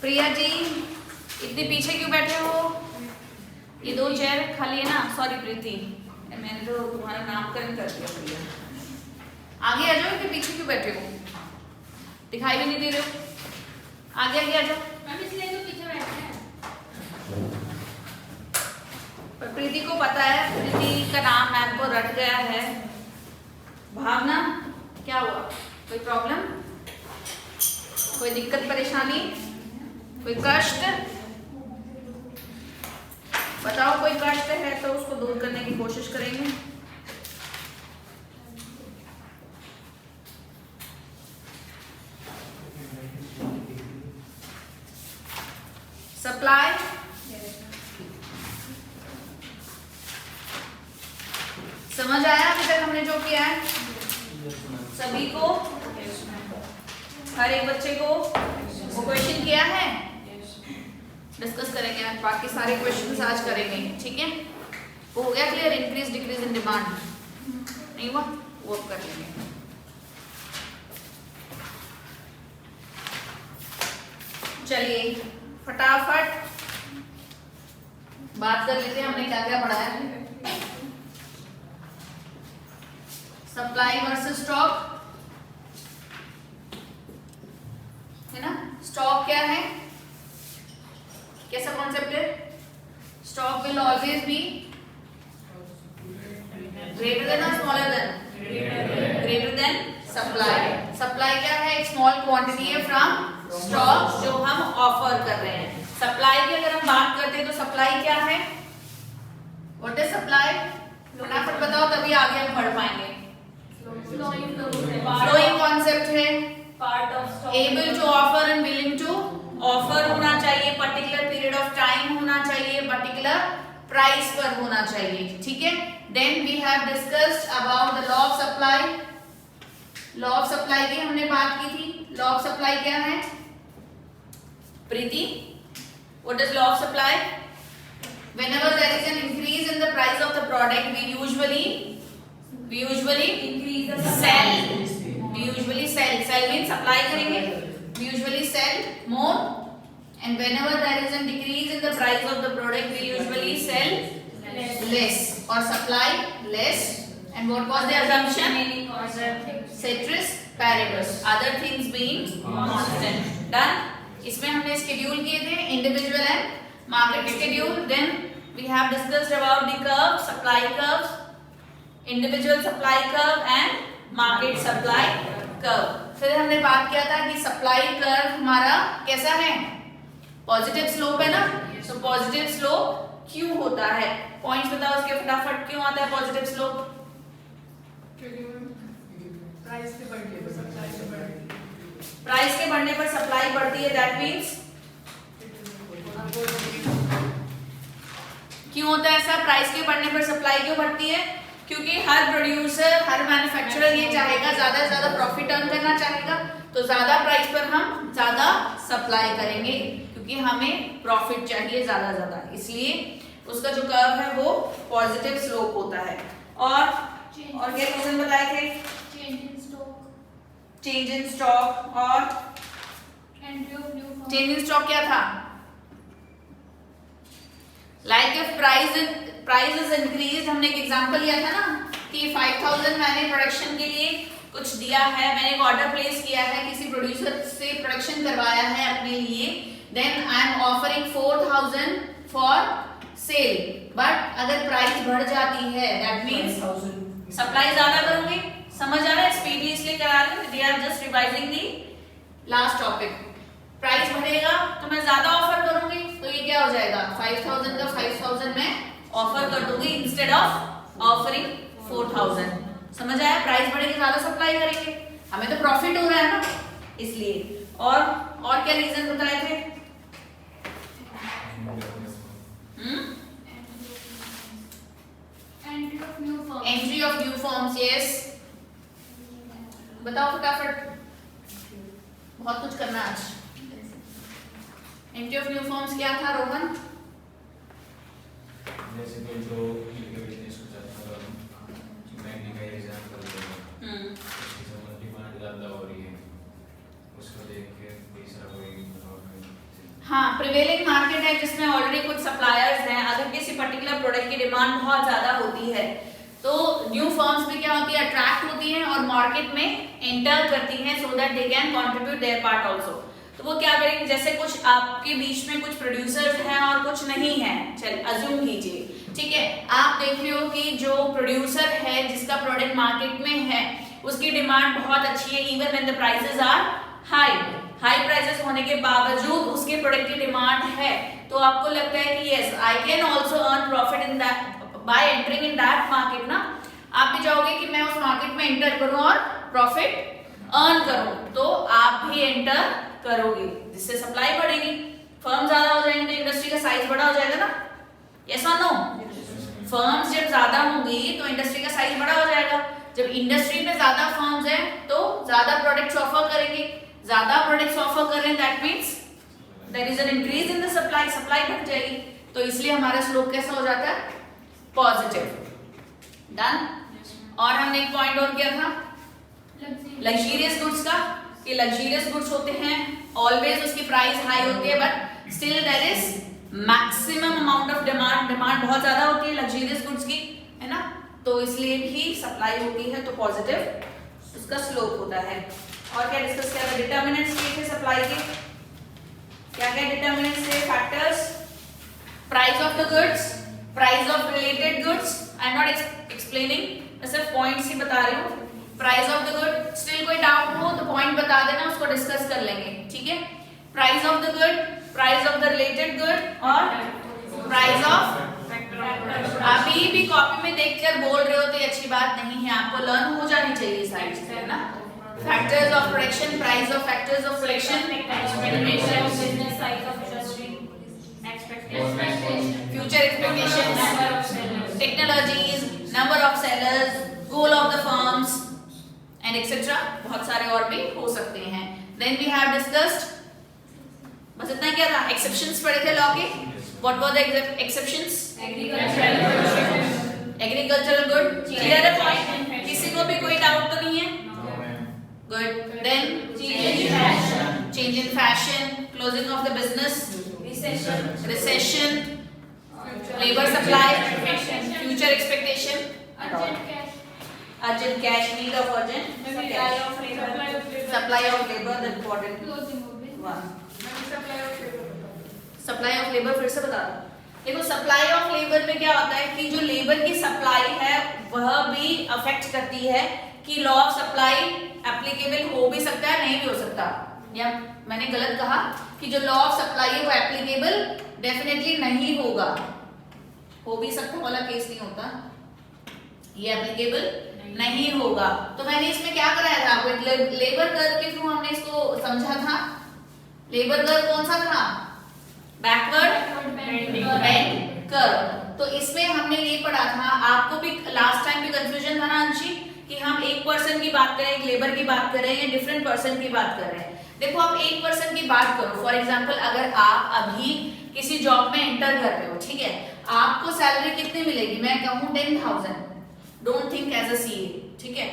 प्रिया जी इतने पीछे क्यों बैठे हो? ये दो चेयर खाली है ना। सॉरी प्रीति, मैंने तो तुम्हारा नामकरण कर दिया। प्रिया आगे आ जाओ, इतने पीछे क्यों बैठे हो? दिखाई भी नहीं दे रहे हो। आगे आगे आ जाओ। मैम इसलिए तो पीछे बैठे हैं। पर प्रीति को पता है, प्रीति का नाम मैम को रट गया है। भावना क्या हुआ? कोई प्रॉब्लम, कोई दिक्कत परेशानी, कोई कष्ट? बताओ, कोई कष्ट है तो उसको दूर करने की कोशिश करेंगे। सप्लाई समझ आया अभी तक हमने जो किया है? सभी को, हर एक बच्चे को वो क्वेश्चन किया है? डिस्कस करेंगे आज, बाकी सारे क्वेश्चंस आज करेंगे, ठीक है? वो हो गया clear? Increase decrease in demand नहीं हुआ? वो अब कर लेंगे। चलिए फटाफट बात कर लेते हैं, हमने क्या क्या पढ़ा है। सप्लाई वर्सेस स्टॉक, है ना? स्टॉक क्या है? कैसा कॉन्सेप्ट है? Stock will always be greater than और smaller than? Greater than supply. Supply क्या है? एक स्मॉल क्वांटिटी है फ्रॉम स्टॉक जो हम ऑफर कर रहे हैं। सप्लाई की अगर हम बात करते हैं तो सप्लाई क्या है? What is supply? फटाफट बताओ, तभी आगे हम पढ़ पाएंगे। फ्लोइंग कॉन्सेप्ट है, part of stock, able to offer and willing to offer होना चाहिए, पर्टिकुलर पीरियड ऑफ टाइम होना चाहिए, पर्टिकुलर प्राइस पर होना चाहिए, ठीक है? Then we have discussed about the law of supply. Law of supply की हमने बात की थी। लॉ ऑफ सप्लाई क्या है Preeti? What is law of supply? whenever there is an increase in the price of the product, we usually increase the sell means supply करेंगे, we usually sell more, and whenever there is a decrease in the price of the product, we usually sell less or supply less. And what was the assumption? Ceteris paribus, other things being constant. Done. इसमें हमने schedule किए थे individual and market schedule. Then we have discussed about the curve, supply curves, individual supply curve and market supply curve. फिर हमने बात किया था कि सप्लाई कर्व हमारा कैसा है? पॉजिटिव स्लोप है ना? तो पॉजिटिव स्लोप क्यों होता है? पॉइंट्स बताओ उसके फटाफट। क्यों आता है पॉजिटिव स्लोप? प्राइस के बढ़ने पर सप्लाई से बढ़ती है। प्राइस के बढ़ने पर सप्लाई बढ़ती है, दैट मींस क्यों होता है ऐसा? प्राइस के बढ़ने पर सप्लाई क्यों बढ़ती है? क्योंकि हर प्रोड्यूसर, हर मैन्युफैक्चरर ये चाहेगा, ज्यादा से ज्यादा प्रॉफिट अर्न करना चाहेगा, तो ज्यादा प्राइस पर हम ज्यादा सप्लाई करेंगे क्योंकि हमें प्रॉफिट चाहिए ज्यादा ज्यादा, इसलिए उसका जो कर्व है वो पॉजिटिव स्लोप होता है। और क्या रीजन बताए थे? चेंज इन स्टॉक और चेंज इन स्टॉक क्या था? Like if price is increased, हमने एक एग्जांपल लिया था ना कि 5000 मैंने प्रोडक्शन के लिए कुछ दिया है, मैंने एक ऑर्डर प्लेस किया है, किसी प्रोड्यूसर से प्रोडक्शन करवाया है अपने लिए, then I am offering 4000 for sale, but अगर प्राइस बढ़ जाती है दैट मींस सप्लाई ज्यादा करोगे। समझ आ रहा है? स्पीडली इसलिए करा रहे हैं, we are just revising the last topic. Price बढ़ेगा तो मैं ज्यादा ऑफर करूंगी, तो ये क्या हो जाएगा? 5000 का 5000 में ऑफर कर दूंगी इंस्टेड ऑफ ऑफरिंग 4000। समझ आया? प्राइस बढ़ेगी, ज्यादा सप्लाई करेंगे, हमें तो प्रॉफिट हो रहा है ना, इसलिए। और क्या रीजन बताए थे? Entry of new forms, yes. बताओ फटाफट, बहुत कुछ करना आज। एंट्री ऑफ न्यू फॉर्म्स क्या था रोहन? जैसे कोई जो बिजनेस को चाहता है, मैं भी का एग्जांपल दूंगा। उसके संबंधी प्रिवेलिंग मार्केट है जिसमें ऑलरेडी कुछ सप्लायर्स हैं, अगर किसी पर्टिकुलर प्रोडक्ट की डिमांड बहुत ज्यादा होती है तो न्यू फर्म्स भी क्या होती है, अट्रैक्ट होती हैं और मार्केट में एंटर करती हैं so that they can contribute there part also. तो वो क्या करेंगे, जैसे कुछ आपके बीच में कुछ प्रोड्यूसर्स हैं और कुछ नहीं है, चल अज्यूम कीजिए, ठीक है, आप देख रहे हो कि जो प्रोड्यूसर है जिसका प्रोडक्ट मार्केट में है उसकी डिमांड बहुत अच्छी है, even when the prices are high prices होने के बावजूद उसके प्रोडक्ट की डिमांड है, तो आपको लगता है कि yes I can also earn profit in that bye entering in that market ना। आप भी चाहोगे कि मैं उस मार्केट में एंटर करूं और प्रॉफिट अर्न करूं, तो आप भी एंटर करोगे, जिससे सप्लाई बढ़ेगी, फर्म ज्यादा हो जाएंगे तो इंडस्ट्री का साइज बड़ा हो जाएगा ना, यस और नो। फर्म्स जब ज्यादा होंगी तो इंडस्ट्री का साइज बड़ा हो जाएगा, जब इंडस्ट्री में ज्यादा फर्म्स हैं तो ज्यादा प्रोडक्ट्स ऑफर करेंगे, ज्यादा प्रोडक्ट्स ऑफर कर रहे हैं that means there is an increase in the supply, supply बढ़ जाएगी, तो इसलिए हमारा स्लोप कैसा हो जाता है, पॉजिटिव। डन। और हमने एक पॉइंट और किया था लग्जरियस गुड्स का, कि लग्जरियस गुड्स होते हैं ऑलवेज उसकी प्राइस हाई होती है but still there is maximum amount of demand, demand बहुत ज्यादा होती है लग्जरियस गुड्स की, है ना, तो इसलिए भी सप्लाई होती है तो पॉजिटिव उसका स्लोप होता है। और क्या डिस्कस किया था, डिटर्मिनेंट्स किए थे सप्लाई के, क्या क्या डिटर्मिनेंट्स थे, factors, price of the goods, price of related goods, I am not explaining, मैं सिर्फ पॉइंट्स ही बता रही हूँ, price of the good, still कोई डाउट हो तो पॉइंट बता देना, उसको डिस्कस कर लेंगे, ठीक है, price of the good, price of the related good और प्राइस ऑफ, अभी भी कॉपी में देखकर बोल रहे हो तो ये अच्छी बात नहीं है, आपको लर्न हो जानी चाहिए सारी चीजें, है ना, factors of production, price of factors of production, business size of industry, future expectations, technologies, number of sellers, goal of the firms and etcetera, बहुत सारे और भी हो सकते हैं। देन वी हैव डिस्कस्ड, बस इतना क्या था, एक्सेप्शंस पढ़े थे लॉ के, what were the exceptions, agricultural good, clear है पॉइंट, किसी को भी कोई डाउट तो नहीं है, good. Then change in fashion, closing of the business, recession, labour supply, future expectation, urgent cash, need of urgent supply of labor, the important one, supply of labor, फिर से बता दो, देखो सप्लाई ऑफ लेबर में क्या होता है कि जो लेबर की सप्लाई है वह भी अफेक्ट करती है कि लॉ ऑफ सप्लाई एप्लीकेबल हो भी सकता है, नहीं भी हो सकता, या मैंने गलत कहा कि जो लॉ ऑफ सप्लाई है वो एप्लीकेबल डेफिनेटली नहीं होगा, हो भी सकता वाला केस नहीं होता, ये एप्लीकेबल नहीं होगा। तो मैंने इसमें क्या कराया था आपको, लेबर कर्व के थ्रू हमने इसको समझा था, लेबर कर्व कौन सा था, बैकवर्ड बेंड कर्व, तो इसमें हमने ये पढ़ा था, आपको भी लास्ट टाइम भी कंफ्यूजन था ना अंशी कि हम एक पर्सन की बात करें, एक लेबर की बात करें या डिफरेंट पर्सन की बात कर रहे हैं। देखो आप एक पर्सन की बात करो, फॉर एग्जांपल अगर आप अभी किसी जॉब में एंटर कर रहे हो, ठीक है, आपको सैलरी कितनी मिलेगी, मैं कहूँ 10,000, don't think as a CA, ठीक है,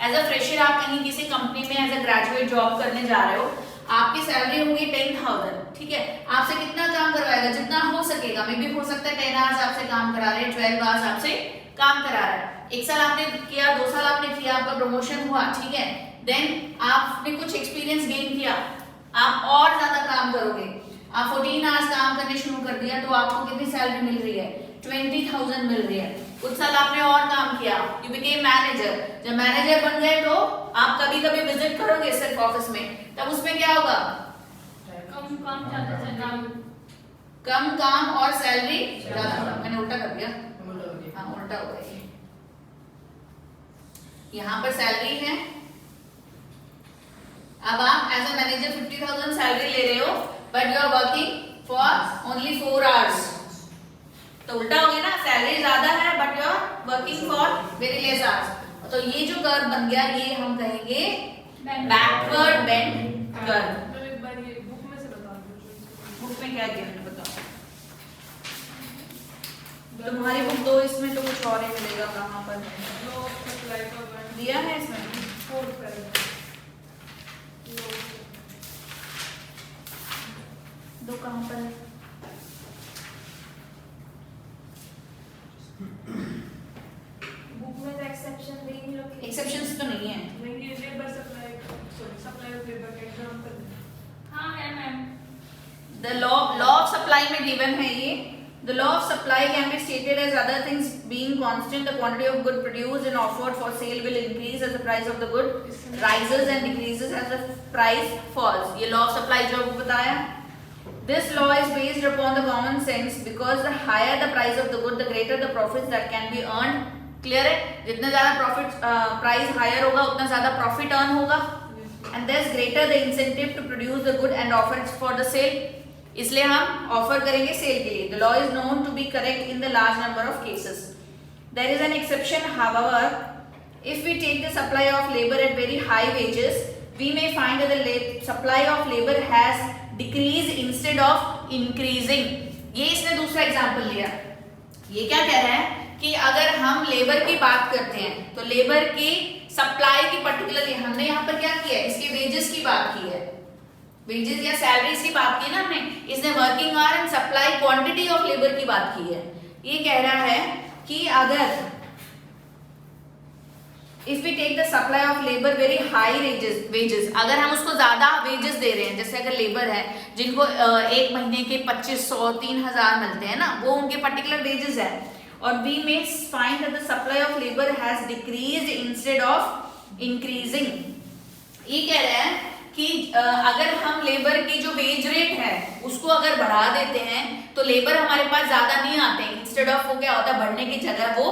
एज अ फ्रेशर आप कहीं किसी कंपनी में एज अ ग्रेजुएट जॉब करने जा रहे हो, आपकी सैलरी होगी 10,000, ठीक है, आपसे कितना काम करवाएगा, जितना हो सकेगा, मे भी हो सकता है 10 आवर्स आपसे काम करा रहे हैं, 12 आवर्स आपसे काम करा रहे हैं, एक साल आपने किया, 2 साल आपने किया, आपका प्रमोशन हुआ, ठीक है, देन आपने कुछ एक्सपीरियंस गेन किया, आप और ज्यादा काम करोगे, आप 14 आवर्स काम करने शुरू कर दिया, तो आपको कितनी सैलरी मिल रही है, 20,000 मिल रही है। कुछ साल आपने और काम किया, यू बिकेम मैनेजर, जब मैनेजर बन गए तो आप कभी कभी विजिट करोगे सिर्फ ऑफिस में, तब उसमें क्या होगा, कम काम और सैलरी ज्यादा, मैंने उल्टा कर दिया, हाँ उल्टा हो गया, यहाँ पर सैलरी है, अब आप एज अ मैनेजर 50,000 सैलरी ले रहे हो, but you are working for only 4 hours, तो उल्टा हो गया ना, सैलरी ज्यादा है but you are working for very less hours, तो ये जो कर्व बन गया ये हम कहेंगे बैकवर्ड बेंड कर्व। बुक में क्या दिया मैंने बताओ, तुम्हारी बुक 2, इसमें तो कुछ और ही मिलेगा, कहाँ पर दिया है इसमें, दो कहाँ पर है? बुक में तो एक्सेप्शन दे नहीं रखे। एक्सेप्शंस तो नहीं है। नहीं, ये labour supply, sorry supply of labour का एग्जांपल। हाँ है ma'am. The law of supply में given है ये. The law of supply can be stated as other things being constant, the quantity of good produced and offered for sale will increase as the price of the good rises and decreases as the price falls. ये law of supply जो आपको बताया. This law is based upon the common sense because the higher the price of the good, the greater the profits that can be earned. Clear है? जितना ज़्यादा profit price higher होगा उतना ज़्यादा profit earn होगा. And thus greater the incentive to produce the good and offer it for the sale. इसलिए हम offer करेंगे सेल के लिए. The law is known to be correct in the large number of cases. There is an exception, however, if we take the supply of labor at very high wages, we may find that the supply of labor has decreased instead of increasing. ये इसने दूसरा example लिया. ये क्या कह रहा है कि अगर हम लेबर की बात करते हैं तो लेबर की सप्लाई की पर्टिकुलरली हमने यहाँ पर क्या किया है, इसके वेजेस की बात की है. वेजेस या सैलरीज की बात की ना हमने. इसने working hour and supply quantity of labour की बात की है. ये कह रहा है कि अगर if we take the supply of labour very high wages, अगर हम उसको ज्यादा वेजेस दे रहे हैं, जैसे अगर लेबर है जिनको एक महीने के 2500 3000 मिलते हैं ना, वो उनके पर्टिकुलर वेजेस है. और we may find that the supply of labour has decreased instead of increasing. ये कह रहे हैं कि अगर हम लेबर की जो वेज रेट है उसको अगर बढ़ा देते हैं तो लेबर हमारे पास ज्यादा नहीं आते हैं. इंस्टेड ऑफ वो क्या होता है, बढ़ने की जगह वो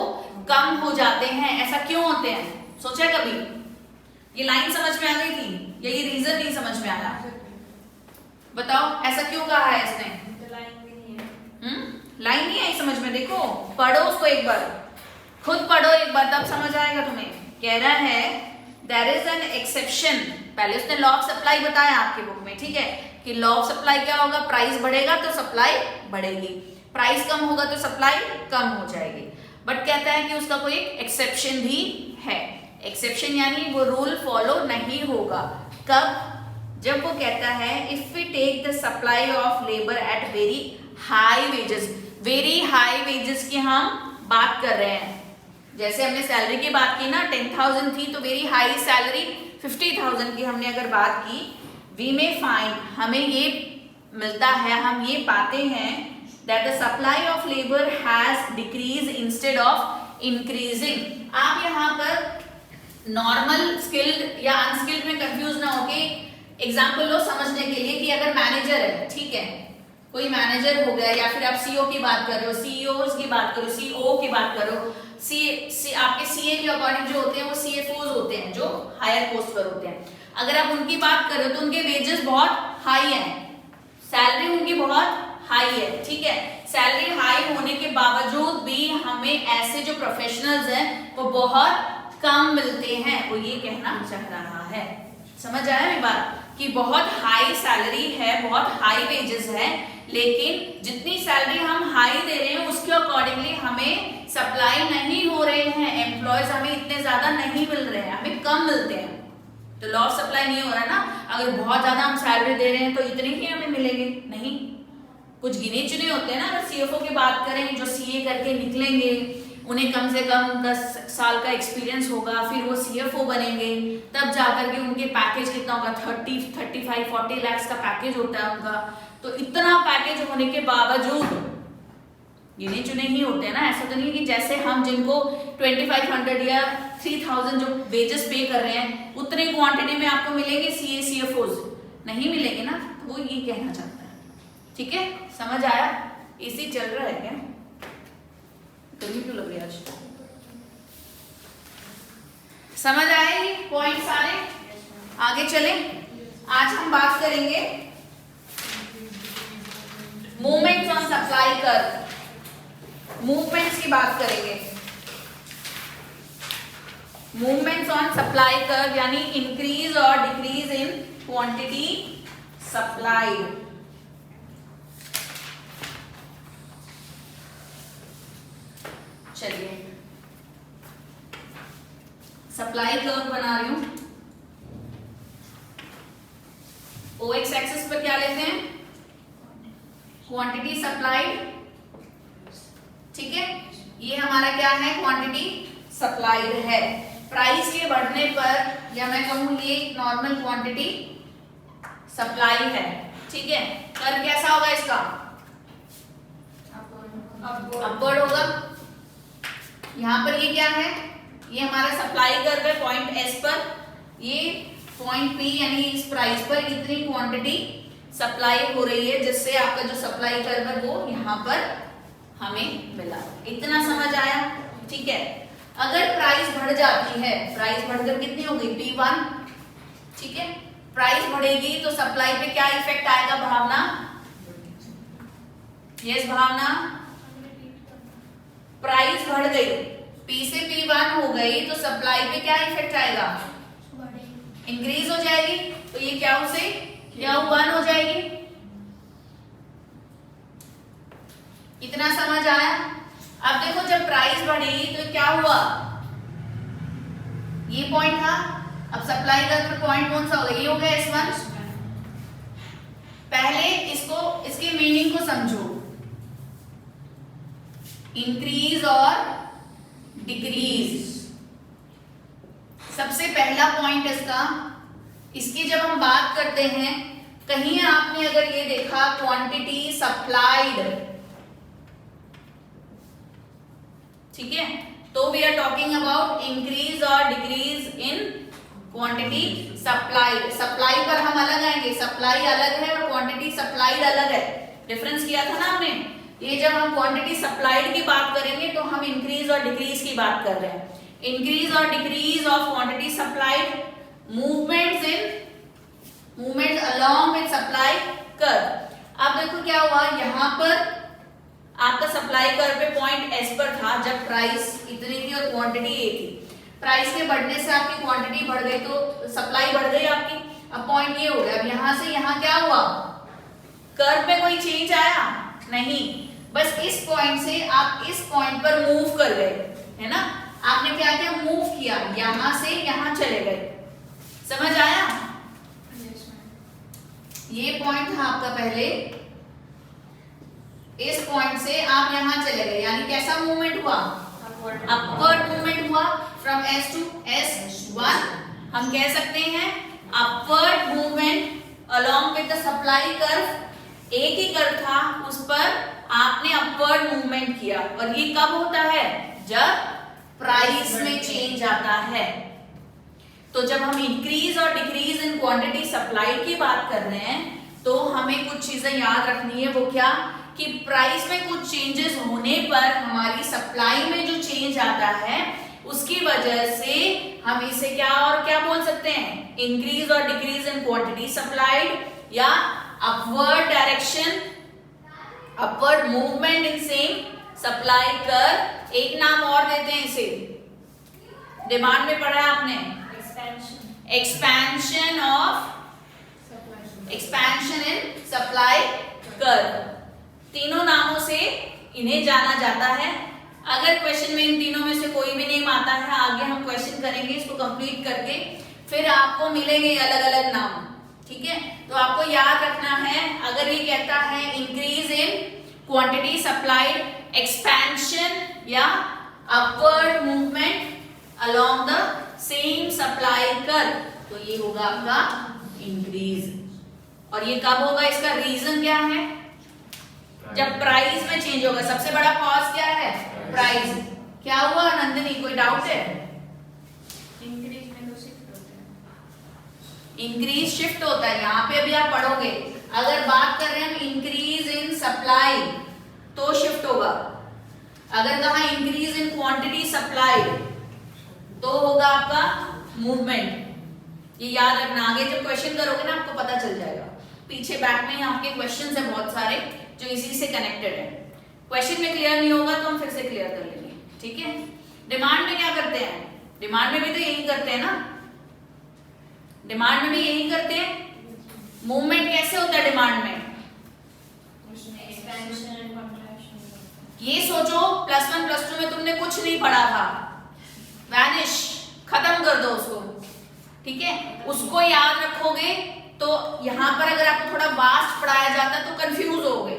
कम हो जाते हैं. ऐसा क्यों होते हैं, सोचा कभी? ये लाइन समझ में आ गई थी या ये रीजन नहीं समझ में आया? बताओ ऐसा क्यों कहा है इसने? लाइन भी नहीं है. लाइन नहीं आई समझ में? देखो पढ़ो उसको एक बार, खुद पढ़ो एक बार तब समझ आएगा तुम्हें. कह रहा है देयर इज एन एक्सेप्शन. पहले उसने लॉ ऑफ सप्लाई बताया आपके बुक में, ठीक है, कि लॉ ऑफ सप्लाई क्या होगा, प्राइस बढ़ेगा तो सप्लाई बढ़ेगी, प्राइस कम होगा तो सप्लाई कम हो जाएगी. बट कहता है कि उसका कोई एक्सेप्शन भी है. एक्सेप्शन यानी वो रूल फॉलो नहीं होगा. कब? जब वो कहता है if we take the supply of labour at very high wages. Very high wages की हम बात कर रहे हैं. जैसे हमने सैलरी की बात की ना, 10,000 थी तो वेरी हाई सैलरी 50,000 की हमने अगर बात की, वी मे फाइंड, हमें ये मिलता है, हम ये पाते हैं that the supply of labour has decrease instead of increasing. आप यहाँ पर नॉर्मल स्किल्ड या अनस्किल्ड में कंफ्यूज ना होके एग्जाम्पल लो समझने के लिए कि अगर मैनेजर है, ठीक है, कोई मैनेजर हो गया या फिर आप सीईओ की बात कर रहे हो, सीईओज की बात करो, सीईओ की बात करो, आपके सीए के अकॉर्डिंग जो होते हैं वो सीएफओज होते हैं जो हायर पोस्ट पर होते हैं. अगर आप उनकी बात करो तो उनके वेजेस बहुत हाई हैं, सैलरी उनकी बहुत हाई है, ठीक है. सैलरी हाई होने के बावजूद भी हमें ऐसे जो प्रोफेशनल्स हैं वो बहुत कम मिलते हैं. वो ये कहना चाह रहा है. समझ आया मेरी बात? कि बहुत हाई सैलरी है, बहुत हाई वेजेस है, लेकिन जितनी सैलरी हम हाई दे रहे हैं उसके अकॉर्डिंगली हमें सप्लाई नहीं हो रहे हैं. एम्प्लॉयज हमें इतने ज्यादा नहीं मिल रहे हैं, हमें कम मिलते हैं. तो लॉ ऑफ सप्लाई नहीं हो रहा ना. अगर बहुत ज्यादा हम सैलरी दे रहे हैं तो इतने ही हमें मिलेंगे नहीं. कुछ गिने चुने होते हैं ना. अगर सीएफओ की बात करें जो सीए करके निकलेंगे, उन्हें कम से कम 10 साल का एक्सपीरियंस होगा, फिर वो सीएफओ बनेंगे, तब जाकर के उनके पैकेज कितना होगा, 30, 35, 40 लाख का पैकेज होता है उनका. तो इतना पैकेज होने के बावजूद गिने चुने ही होते हैं ना. ऐसा तो नहीं कि जैसे हम जिनको 2500 या 3000 जो वेजेस पे कर रहे हैं उतने क्वांटिटी में आपको मिलेंगे सीए सीएफओज, नहीं मिलेंगे ना. तो वो ये कहना चाहता है. ठीक है, समझ आया? इसी चल रहा है क्या? गर्मी क्यों लग रही है आज? समझ आए पॉइंट सारे? आगे चले. आज हम बात करेंगे movements on supply curve. Movements की बात करेंगे. मूवमेंट्स ऑन सप्लाई कर्व यानी इंक्रीज और डिक्रीज इन क्वांटिटी सप्लाइड. चलिए सप्लाई कर्व बना रही हूं. ओएक्स एक्सिस पर क्या लेते हैं? क्वांटिटी सप्लाइड, ठीक है, ये हमारा क्या है, क्वांटिटी सप्लाइड है। प्राइस के बढ़ने पर, या मैं कहूँ ये नॉर्मल क्वांटिटी सप्लाई है, ठीक है। कर्व कैसा होगा इसका, अपवर्ड होगा। यहाँ पर ये क्या है, ये हमारा सप्लाई कर्व है पॉइंट एस पर, ये पॉइंट पी यानी इस प्राइस पर इतनी क्वांटिटी सप्लाई हो रही है, जिससे आपका जो सप्लाई कर्व है वो यहाँ पर हमें मिला। इतना समझ आया, ठीक है। अगर प्राइस बढ़ जाती है, प्राइस बढ़कर कितनी हो गई, P1, ठीक है, प्राइस बढ़ेगी तो सप्लाई पे क्या इफेक्ट आएगा, भावना, यस भावना, प्राइस बढ़ गई, P से P1 हो गई तो सप्लाई पे क्या इफेक्ट आएगा, इंक्रीज हो जाएगी, तो ये क्या उसे क्या 1 हो जाएगी। इतना समझ आया। अब देखो जब प्राइस बढ़ी तो क्या हुआ, ये पॉइंट था, अब सप्लाई का पॉइंट कौन सा होगा, ये हो गया S1। पहले इसको, इसके मीनिंग को समझो, इंक्रीज और डिक्रीज। सबसे पहला पॉइंट इसका, इसकी जब हम बात करते हैं, कहीं आपने अगर ये देखा क्वांटिटी सप्लाइड, ठीक है, तो we are talking about increase और decrease in quantity supplied. Supply पर हम अलग आएंगे, सप्लाई अलग है और क्वांटिटी सप्लाइड अलग है, डिफरेंस किया था ना हमने। ये जब हम क्वांटिटी सप्लाइड की बात करेंगे तो हम इंक्रीज और डिक्रीज की बात कर रहे हैं। इंक्रीज और decrease of quantity supplied, movements along with supply curve. अब देखो क्या हुआ, यहाँ पर आपका सप्लाई कर्व पे पॉइंट एस पर था जब प्राइस इतनी थी और क्वांटिटी ए थी। प्राइस के बढ़ने से आपकी क्वांटिटी बढ़ गई तो सप्लाई बढ़ गई आपकी। अब पॉइंट ये हो गया, अब यहाँ से यहाँ क्या हुआ, कर्व पे कोई चेंज आया नहीं, बस इस पॉइंट से आप इस पॉइंट पर मूव कर गए, है ना। आपने क्या किया, मूव किया, यहां से यहां चले गए, समझ आया। ये पॉइंट था आपका पहले, इस पॉइंट से आप यहां चले गए, यानी कैसा मूवमेंट हुआ, अपवर्ड मूवमेंट हुआ फ्रॉम S टू S1। हम कह सकते हैं upward movement along with the supply curve. एक ही कर्व था, उस पर आपने अपवर्ड मूवमेंट किया, और ये कब होता है, जब प्राइस में चेंज आता है। तो जब हम इंक्रीज और डिक्रीज इन क्वांटिटी सप्लाइड की बात कर रहे हैं तो हमें कुछ चीजें याद रखनी है। वो क्या, कि प्राइस में कुछ चेंजेस होने पर हमारी सप्लाई में जो चेंज आता है उसकी वजह से हम इसे क्या और क्या बोल सकते हैं, इंक्रीज और डिक्रीज इन क्वांटिटी सप्लाइड, या upward direction, upward movement in same supply curve. एक नाम और देते हैं इसे, डिमांड में पढ़ा है आपने, एक्सपेंशन इन सप्लाई कर्व। तीनों नामों से इन्हें जाना जाता है। अगर क्वेश्चन में इन तीनों में से कोई भी नेम आता है, आगे हम क्वेश्चन करेंगे इसको कंप्लीट करके, फिर आपको मिलेंगे अलग अलग नाम, ठीक है। तो आपको याद रखना है, अगर ये कहता है increase in quantity supplied, expansion या upward movement along the same supply curve, तो ये होगा आपका इंक्रीज। और ये कब होगा, इसका रीजन क्या है, जब प्राइस में चेंज होगा। सबसे बड़ा कॉज क्या है, प्राइस। क्या हुआ नंदिनी, कोई डाउट है, इंक्रीज में तो शिफ्ट होता है, इंक्रीज शिफ्ट होता है, यहाँ पे अभी आप पढ़ोगे। अगर बात कर रहे हैं हम इंक्रीज इन सप्लाई तो शिफ्ट होगा, अगर कहा इंक्रीज इन क्वांटिटी सप्लाइड तो होगा आपका मूवमेंट। ये याद रखना, आगे जब क्वेश्चन करोगे ना आपको पता चल जाएगा। पीछे बैक में आपके क्वेश्चंस है बहुत सारे जो इसी से कनेक्टेड है। क्वेश्चन में क्लियर नहीं होगा तो हम फिर से क्लियर कर लेंगे, ठीक है। डिमांड में क्या करते हैं, डिमांड में भी तो यही करते हैं ना, डिमांड में भी यही करते हैं। मूवमेंट कैसे होता है डिमांड में, ये सोचो +1 +2 में तुमने कुछ नहीं पढ़ा था, वैनिश, खत्म कर दो उसको, ठीक है। उसको याद रखोगे तो यहाँ पर अगर आपको थोड़ा वास्ट पढ़ाया जाता तो कंफ्यूज हो गए,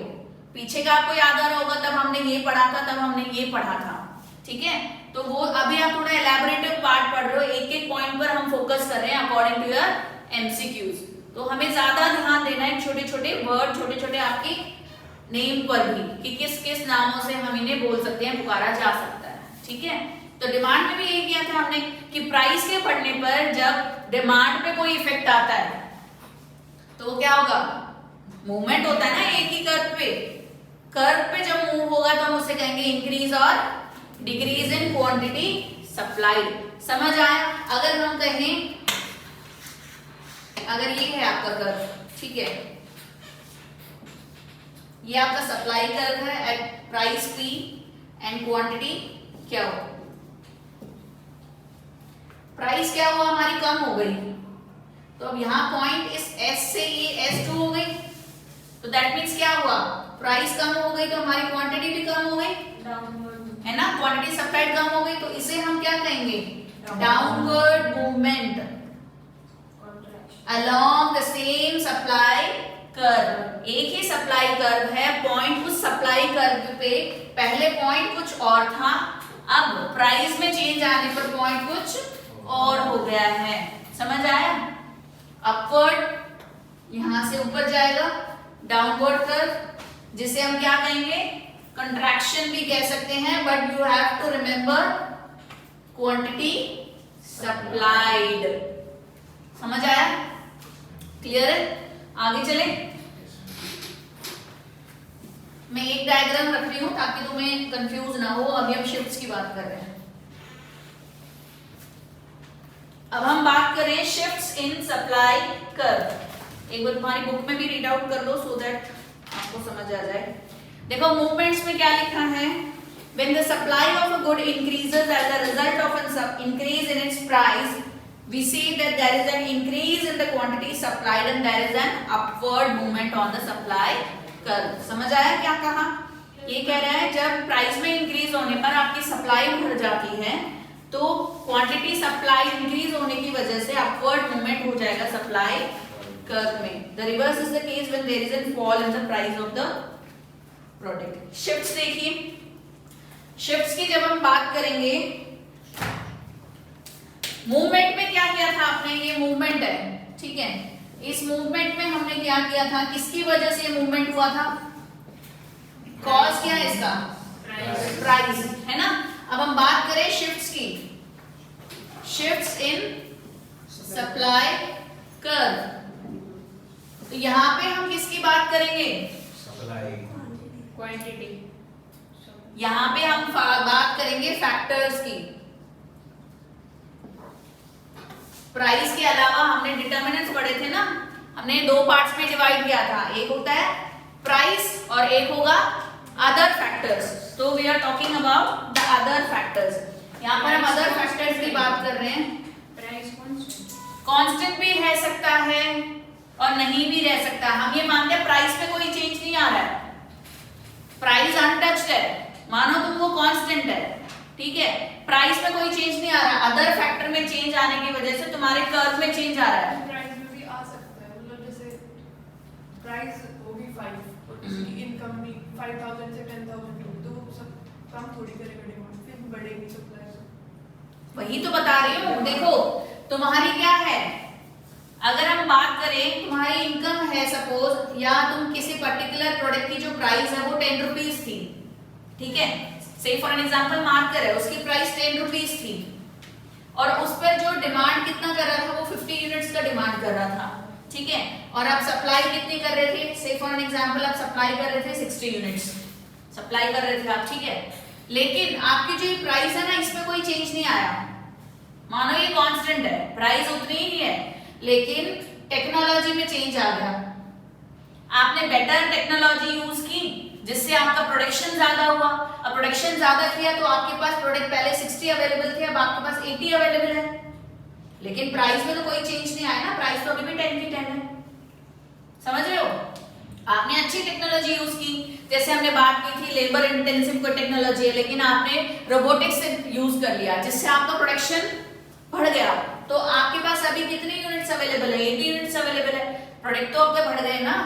पीछे का आपको याद आ रहा होगा, तब हमने ये पढ़ा था, तब हमने ये पढ़ा था, ठीक है। तो वो अभी आप थोड़ा एलैबोरेटिव पार्ट पढ़ रहे हो, एक एक पॉइंट पर हम फोकस कर रहे हैं अकॉर्डिंग टू योर एमसीक्यूज। तो हमें ज्यादा ध्यान देना है छोटे छोटे वर्ड, छोटे छोटे आपकी नेम पर भी, कि किस किस नामों से हम इन्हें बोल सकते हैं, पुकारा जा सकता है, ठीक है। तो डिमांड में भी यही किया था हमने कि प्राइस के बढ़ने पर जब डिमांड पे कोई इफेक्ट आता है तो क्या होगा, मूवमेंट होता है ना एक ही कर्व पे, कर्व पे जब मूव होगा तो हम उसे कहेंगे इंक्रीज और डिक्रीज इन क्वांटिटी सप्लाइड। समझ आया? अगर हम कहें, अगर ये है आपका कर्व, ठीक है, ये आपका सप्लाई कर्व है at price p and quantity क्या हो, प्राइस क्या हुआ हमारी कम हो गई, तो अब यहां पॉइंट इस S से ये S2 हो गई, तो दैट मीन्स क्या हुआ, प्राइस कम हो गई तो हमारी क्वांटिटी भी कम हो गई, है ना, क्वांटिटी सप्लाइड कम हो गई, तो इसे हम क्या कहेंगे, downward movement along the same supply curve। एक ही सप्लाई कर्व है, पॉइंट उस सप्लाई कर्व पे पहले पॉइंट कुछ और था, अब प्राइस में चेंज आने पर पॉइंट कुछ और हो गया है। समझ आया? अपवर्ड यहां से ऊपर जाएगा, डाउनवर्ड कर्व जिसे हम क्या कहेंगे, कंट्रैक्शन भी कह सकते हैं, but you have to remember quantity supplied. समझ आया? क्लियर है? आगे चले, मैं एक डायग्राम रख रही हूं ताकि तुम्हें कंफ्यूज ना हो। अभी हम शिफ्ट्स की बात कर रहे हैं, अब हम बात करें शिफ्ट्स इन सप्लाई कर्व। एक बार तुम्हारी बुक में भी रीड आउट कर लो सो दैट आपको समझ आ जाए। देखो मूवमेंट्स में क्या लिखा है, when the supply of a good increases as a result of an increase in its price, we say that there is an increase in the quantity supplied and there is an upward movement on the supply curve। समझ आया क्या कहा? ये कह रहा है जब price में इंक्रीज होने पर आपकी सप्लाई बढ़ जाती है तो क्वांटिटी सप्लाई इंक्रीज होने की वजह से अपवर्ड मूवमेंट हो जाएगा सप्लाई कर्व में। The reverse is the case when there is a fall in the price of the product. Shifts देखिए, शिफ्ट्स की जब हम बात करेंगे, मूवमेंट में क्या किया था आपने, ये मूवमेंट है, ठीक है, इस मूवमेंट में हमने क्या किया था, किसकी वजह से मूवमेंट हुआ था, कॉज क्या है इसका, प्राइस, है ना। अब हम बात करें शिफ्ट्स की, शिफ्ट्स इन सप्लाई कर्व, तो यहां पे हम किसकी बात करेंगे, क्वांटिटी, यहां पे हम बात करेंगे फैक्टर्स की। प्राइस के अलावा हमने डिटरमिनेंट्स पढ़े थे ना, हमने दो पार्ट्स में डिवाइड किया था, एक होता है प्राइस और एक होगा अदर फैक्टर्स। तो we are talking about the other factors. यहाँ पर हम अदर फैक्टर्स की बात कर रहे हैं। प्राइस कांस्टेंट भी रह सकता है और नहीं भी रह सकता। हम ये मानते हैं प्राइस में कोई चेंज नहीं आ रहा है, प्राइस अनटच्ड है, मानो तुम वो कांस्टेंट है, ठीक है, प्राइस में कोई चेंज नहीं आ रहा, अदर फैक्टर में चेंज आने की वजह से तुम्हारे कर्व में चेंज आ रहा है। प्राइस में भी आ सकता है, मतलब जैसे प्राइस होगी 5 और किसी इनकम भी 5000 से 10000 हो, तो वो सब कम थोड़ी करेगा डिमांड, फिर बढ़ेगी सप्लाई। वही तो बता रही हूँ। देखो तुम्हारी क्या है, अगर हम बात करें तुम्हारी इनकम है सपोज, या तुम किसी पर्टिकुलर प्रोडक्ट की जो प्राइस है वो 10 रुपीज थी, ठीक है, से फॉर एन एग्जांपल मार्कर है, उसकी प्राइस 10 रुपीज थी और उस पर जो डिमांड कितना कर रहा था, वो 50 यूनिट्स का डिमांड कर रहा था, ठीक है, और आप सप्लाई कितनी कर रहे थे, से फॉर एन एग्जांपल आप सप्लाई कर रहे थे 60 यूनिट्स सप्लाई कर रहे थे आप, ठीक है, लेकिन आपकी जो प्राइस है ना इसमें कोई चेंज नहीं आया, मानो ये कांस्टेंट है, प्राइस उतनी ही है, लेकिन टेक्नोलॉजी में चेंज आ गया, आपने बेटर टेक्नोलॉजी यूज की जिससे आपका प्रोडक्शन ज्यादा हुआ। अब प्रोडक्शन ज्यादा किया तो आपके पास प्रोडक्ट पहले 60 अवेलेबल थे, अब आपके पास 80 अवेलेबल है, लेकिन प्राइस में तो कोई चेंज नहीं आया ना, प्राइस तो अभी भी 10 की 10 है। समझ रहे हो? आपने अच्छी टेक्नोलॉजी यूज की, जैसे हमने बात की थी लेबर इंटेंसिव कोई टेक्नोलॉजी है, लेकिन आपने रोबोटिक्स से यूज कर लिया जिससे आपका प्रोडक्शन बढ़ गया, तो आपके पास अभी कितनी यूनिट्स अवेलेबल है, 80 यूनिट्स अवेलेबल है, प्रोडक्ट तो आपके बढ़ गए ना,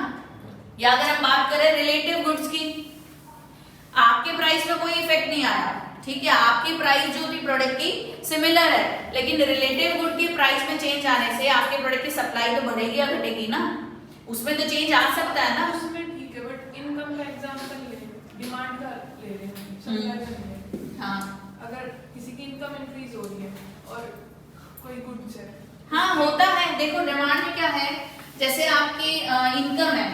या अगर हम बात करें रिलेटिव गुड्स की, आपके प्राइस में कोई इफेक्ट नहीं आया, ठीक है, आपकी प्राइस जो थी प्रोडक्ट की सिमिलर है, लेकिन रिलेटिव गुड की प्राइस में चेंज आने से आपके प्रोडक्ट की सप्लाई तो बढ़ेगी या घटेगी ना, उसमें तो चेंज आ सकता है ना। उसमें ठीक है, बट इनकम का एग्जांपल ले, डिमांड का ले रहे हैं, सप्लाई का ले रहे हैं। हाँ, अगर किसी की इनकम इंक्रीज हो रही है और कोई गुड्स है, हाँ होता है। देखो डिमांड में क्या है, जैसे आपकी इनकम है,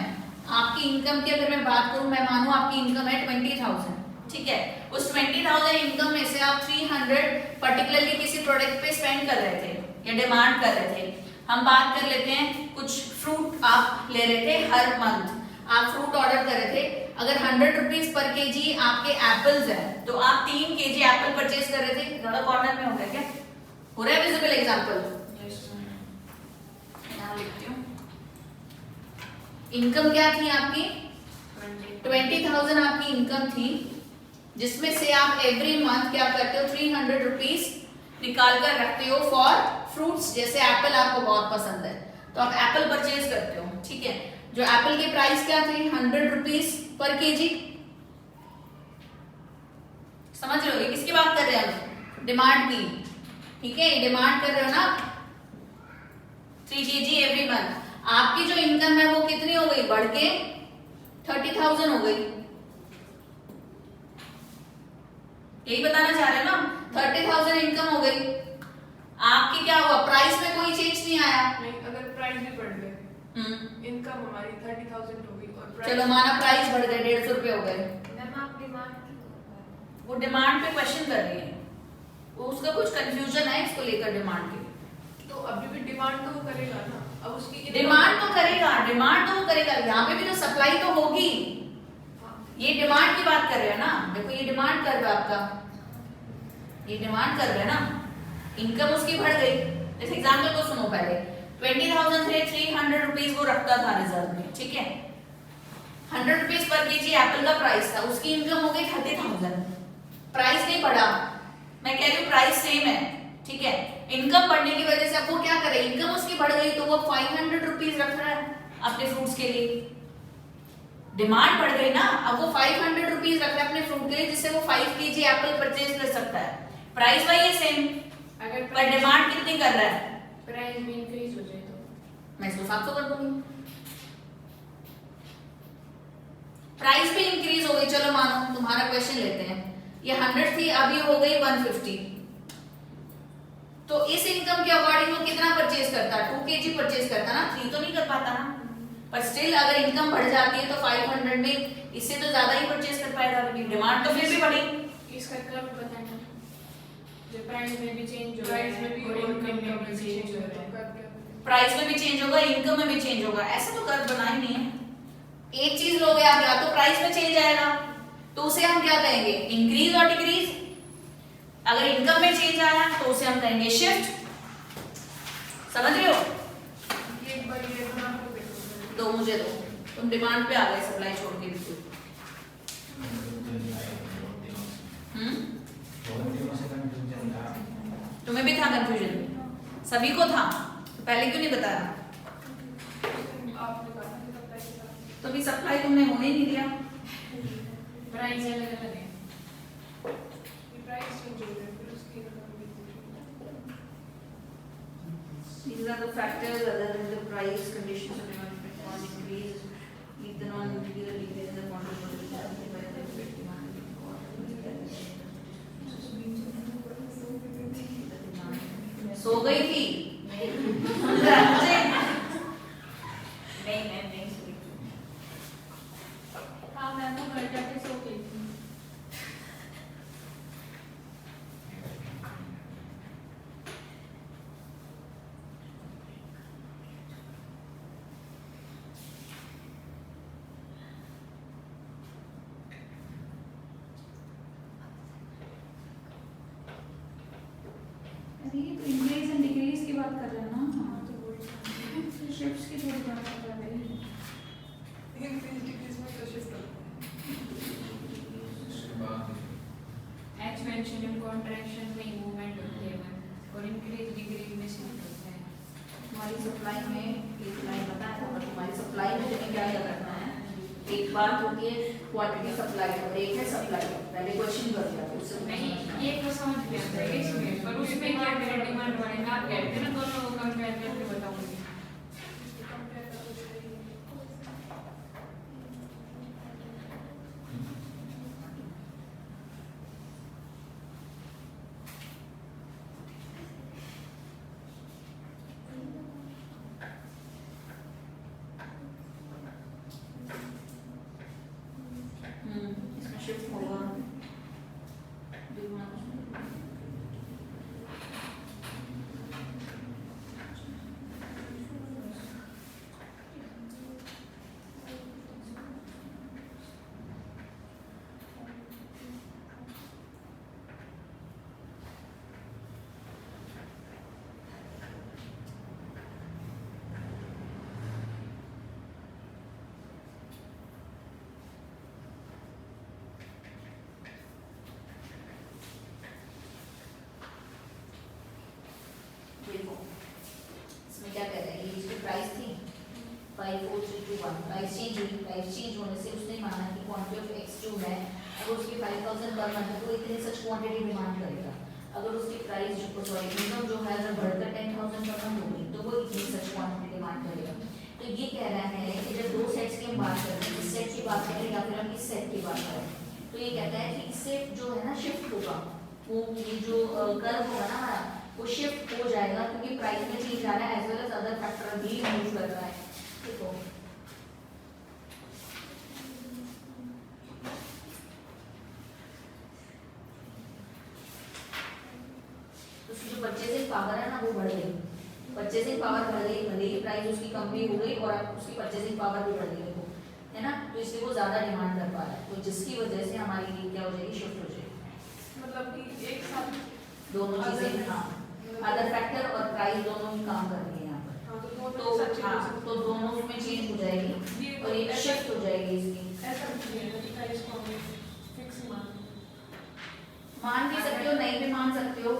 आपकी इनकम की अगर मैं बात करूं, मैं मानूं आपकी इनकम है 20,000, ठीक है, उस 20,000 इनकम में से आप 300 पर्टिकुलरली किसी प्रोडक्ट पे स्पेंड कर रहे थे या डिमांड कर रहे थे। हम बात कर लेते हैं कुछ फ्रूट आप ले रहे थे, हर मंथ आप फ्रूट ऑर्डर कर रहे थे, अगर 100 रुपीज पर केजी आपके एप्पल्स है तो आप 3 केजी एप्पल परचेज कर रहे थे। ज्यादा कॉर्नर में हो गया क्या, हो रहा है विजिबल एग्जांपल? यहाँ लिखती हूँ, इनकम क्या थी आपकी 20,000 आपकी इनकम थी, जिसमें से आप एवरी मंथ क्या करते हो 300 रुपीज निकाल कर रखते हो फॉर फ्रूट्स। जैसे एप्पल आपको बहुत पसंद है तो आप एप्पल परचेज करते हो, ठीक है, जो एप्पल की प्राइस क्या थी 100 रुपीज पर केजी। समझ रहे हो ये किसकी बात कर रहे हैं हम, डिमांड की, ठीक है, डिमांड कर रहे हो ना 3 केजी एवरी मंथ। आपकी जो इनकम है वो कितनी हो गई, बढ़ के 30,000 हो गई, यही बताना चाह रहे हैं ना, 30,000 इनकम हो गई। आपकी क्या हुआ, प्राइस में कोई चेंज नहीं आया। नहीं, अगर प्राइस भी बढ़ गए, इनकम हमारी 30,000 हो गई और चलो माना प्राइस बढ़ गए 150 रुपए हो गए, मैम आप डिमांड की वो डिमांड पे क्वेश्चन कर रही है, वो उसका कुछ कंफ्यूजन है इसको लेकर डिमांड के। तो अभी भी डिमांड तो वो करेगा ना, अब उसकी डिमांड तो करेगा, डिमांड तो वो करेगा, यहाँ पे भी तो सप्लाई तो होगी। ये डिमांड की बात कर रहे हैं ना, देखो ये डिमांड कर रहा है आपका, ये डिमांड कर रहे हैं ना, इनकम उसकी बढ़ गई। जैसे एग्जांपल को सुनो, पहले 20,000 से 300 रुपीज वो रखता था रिजर्व में, ठीक है, 100 रुपीज पर केजी एप्पल का प्राइस था, उसकी इनकम हो गई 30,000, प्राइस नहीं बढ़ा, मैं कह रही हूँ प्राइस सेम है, ठीक है, इनकम बढ़ने की वजह से अब वो क्या करे, इनकम उसकी बढ़ गई तो वो 500 रुपीज रख रहा है अपने फ्रूट्स के लिए, डिमांड बढ़ गई ना, अब वो 500 रुपीज रख रहा है अपने फ्रूट के लिए, जिससे वो 5 केजी एप्पल परचेज कर सकता है, प्राइस वही है सेम, अगर पर डिमांड कितनी कर रहा है, प्राइस में इंक्रीज हो जाए तो मैं इसको 700 कर दूंगी, प्राइस भी इंक्रीज हो गई। चलो मानो तुम्हारा क्वेश्चन लेते हैं, ये 100 थी अभी हो गई 150, तो इस इनकम के अकॉर्डिंग वो कितना परचेज करता है, 2 केजी परचेज करता ना, 3 तो नहीं कर पाता ना, पर स्टिल अगर इनकम बढ़ जाती है तो 500 में इससे तो ज्यादा ही परचेज कर पाएगा, डिमांड तो फिर भी बढ़ी। इसका कर्व बताना, जो प्राइस में भी चेंज हो प्राइस में भी और और इनकम में इनकम भी चेंज हो रहा है, प्राइस में भी चेंज होगा, इनकम में भी चेंज होगा, ऐसा तो कर्व बना ही नहीं है। एक चीज लोगे आप, या तो प्राइस में चेंज आएगा तो उसे हम क्या कहेंगे, इंक्रीज और डिक्रीज, अगर इनकम में चेंज आया तो उसे हम कहेंगे शिफ्ट। समझ रहे हो? ये एक बार ये बना के देखो, दो मुझे दो, तुम डिमांड पे आ गए सप्लाई छोड़ के भी। तुम्हें भी था कंफ्यूजन, सभी को था, तो पहले क्यों नहीं बताया? आपने कहा कि सप्लाई के साथ तो भी सप्लाई तुमने होने ही नहीं दिया। प्राइस अलग अलग है, ये प्राइस चेंज हो गया, फिर उसकी इनकम भी These are the factors other than the price, conditions of demand, cost increase, leave the non-material leakage in the quantity by the effect demand. सो गई थी? नहीं सोई। हाँ मैं तो घर जाके सो गई थी। अरे ये तो इंक्रीज एंड डिक्रीज की बात कर रहे हैं ना, हाँ तो वही शिफ्ट्स की थोड़ी बात कर रहे हैं। इंक्रीज डिक्रीज में तो शिफ्ट एक्सपेंशन एंड कॉन्ट्रैक्शन में मूवमेंट होती है और इंक्रीज डिक्रीज में शिफ्ट होता है। हमारी सप्लाई में एक लाइन बताया था, पर तुम्हारी सप्लाई में तुम्हें क्या याद रखना है, एक बात होती है क्वांटिटी सप्लाई और एक है सप्लाई। पहले क्वेश्चन कर लिया उससे नहीं ये तो समझ में आता है इसमें, पर उसमें क्या मेरा डिमांड वाले ना आप कहते हैं ना दोनों को कंपेयर करके बताऊंगी। इसमें शिफ्ट होगा देखो इसमें क्या कह रहे हैं, ये इसकी प्राइस थी 54321, प्राइस चेंज हुई, प्राइस चेंज होने से उसने माना कि क्वांटिटी ऑफ x2 है, अगर उसकी 5000 पर मंथ है तो इतनी सच क्वांटिटी डिमांड करेगा। अगर उसकी प्राइस सॉरी इनकम जो है अगर बढ़कर 10000 पर मंथ होगी तो वो इतनी सच क्वांटिटी डिमांड करेगा। तो ये कह रहा है कि जब दो सेट्स की हम बात करते हैं, इस सेट की बात करें या फिर हम इस सेट की बात करें, तो ये कहता है कि इससे जो है ना शिफ्ट होगा, वो ये जो कर्व होगा ना हमारा वो शिफ्ट हो जाएगा क्योंकि प्राइस में चेंज आ रहा है as well as other factor भी मूव कर रहा है। देखो उसकी जो परचेसिंग पावर है ना वो बढ़ गई, परचेसिंग पावर बढ़ गई, भले ही प्राइस उसकी कम भी हो गई और उसकी परचेसिंग पावर भी बढ़ गई, देखो है ना, तो इसलिए वो ज्यादा डिमांड कर पा रहा है, तो जिसकी वजह से हमारी नीड क्या हो जाएगी, शिफ्ट हो जाएगी। मतलब कि एक साथ दोनों चीजें, हाँ अदर फैक्टर और प्राइस दोनों ही काम कर रही है यहाँ पर, हाँ तो तो दोनों उसमें चेंज हो जाएगी और एक शिफ्ट हो जाएगी इसकी। ऐसा कुछ नहीं है कि प्राइस को हमें फिक्स मान भी सकते हो, नहीं भी मान सकते हो,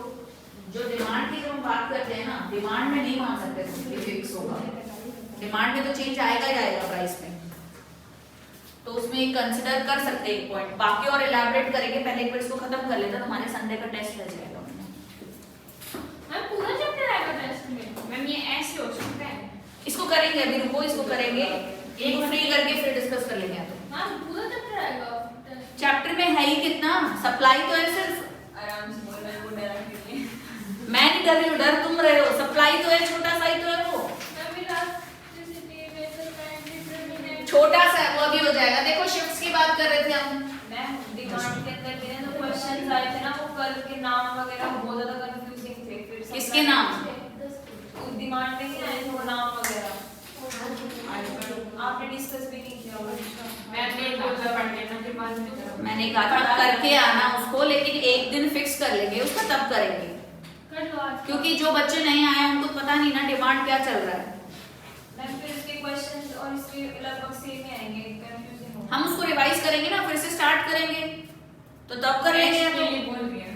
जो डिमांड की जब हम बात करते हैं ना, डिमांड में नहीं मान सकते कि फिक्स होगा, डिमांड में तो चेंज आएगा ही आएगा प्राइस में, तो उसमें कंसिडर कर सकते हैं एक पॉइंट, बाकी और इलैबोरेट करेंगे, पहले एक बार इसको खत्म कर लेते हैं, हमारे संडे का टेस्ट रह जाएगा। मैम पूरा चैप्टर आएगा टेस्ट में, मैम ये ऐसे हो सकता है, इसको करेंगे अभी, रुको इसको करेंगे, एक फ्री करके फिर डिस्कस कर लेंगे। हाँ पूरा चैप्टर आएगा चैप्टर में है ही कितना, सप्लाई तो है सिर्फ, आराम से बोल रहे हैं, वो डरा के लिए मैं नहीं डर रही हूँ, डर तुम रहे हो, सप्लाई तो है, छोटा सा ही तो है वो, छोटा सा वो भी हो जाएगा। देखो शिफ्ट्स की बात कर रहे थे हम, मैम डिमांड के अंदर के ना तो क्वेश्चंस आए थे ना, वो कर्व के नाम वगैरह बहुत ज्यादा कंफ्यूजिंग थे, फिर किसके नाम, डिमांड में नहीं आए थे वो नाम वगैरह, आपने डिस्कस भी नहीं किया होगा, मैम ने बोला पढ़ लेना डिमांड में तरफ, मैंने कहा था करके आना उसको, लेकिन एक दिन फिक्स कर लेंगे उसका, तब करेंगे, कर लो आज, क्योंकि जो बच्चे नहीं आए उनको पता नहीं ना डिमांड क्या चल रहा है। मैम फिर इसके क्वेश्चंस और इसके लगभग सेम ही आएंगे, कंफ्यूजिंग होगा, हम उसको रिवाइज करेंगे ना, फिर से स्टार्ट करेंगे, तो तब कर लेंगे, तो तो ये बोल रही है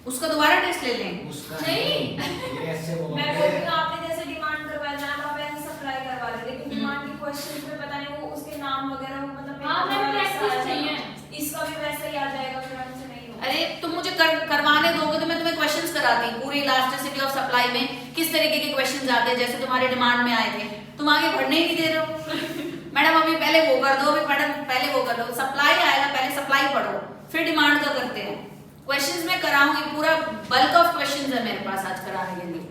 उसका दोबारा टेस्ट ले लेंगे। उसका नहीं। ये ऐसे मैं बोलोगे बोल रही हूँ आपने जैसे डिमांड करवाया था आप ऐसे सप्लाई करवा रहे, लेकिन डिमांड की क्वेश्चंस में पता नहीं वो उसके नाम वगैरह वो मतलब हाँ, मैम, practice चाहिए। इसका भी वैसा ही आ जाएगा, फिर हमसे नहीं होगा। अरे तुम मुझे करवाने दोगे तो मैं तुम्हें क्वेश्चंस कराती हूँ, पूरी इलास्टिसिटी ऑफ सप्लाई में किस तरीके के क्वेश्चंस आते हैं, जैसे तुम्हारे डिमांड में आए थे, तुम आगे बढ़ने ही नहीं दे रहे हो। मैडम अभी पहले वो कर दो, अभी मैडम पहले वो कर दो, सप्लाई आएगा, पहले सप्लाई पढ़ो फिर डिमांड का करते हैं। क्वेश्चंस मैं कराऊंगी, पूरा बल्क ऑफ क्वेश्चंस है मेरे पास आज कराने के लिए,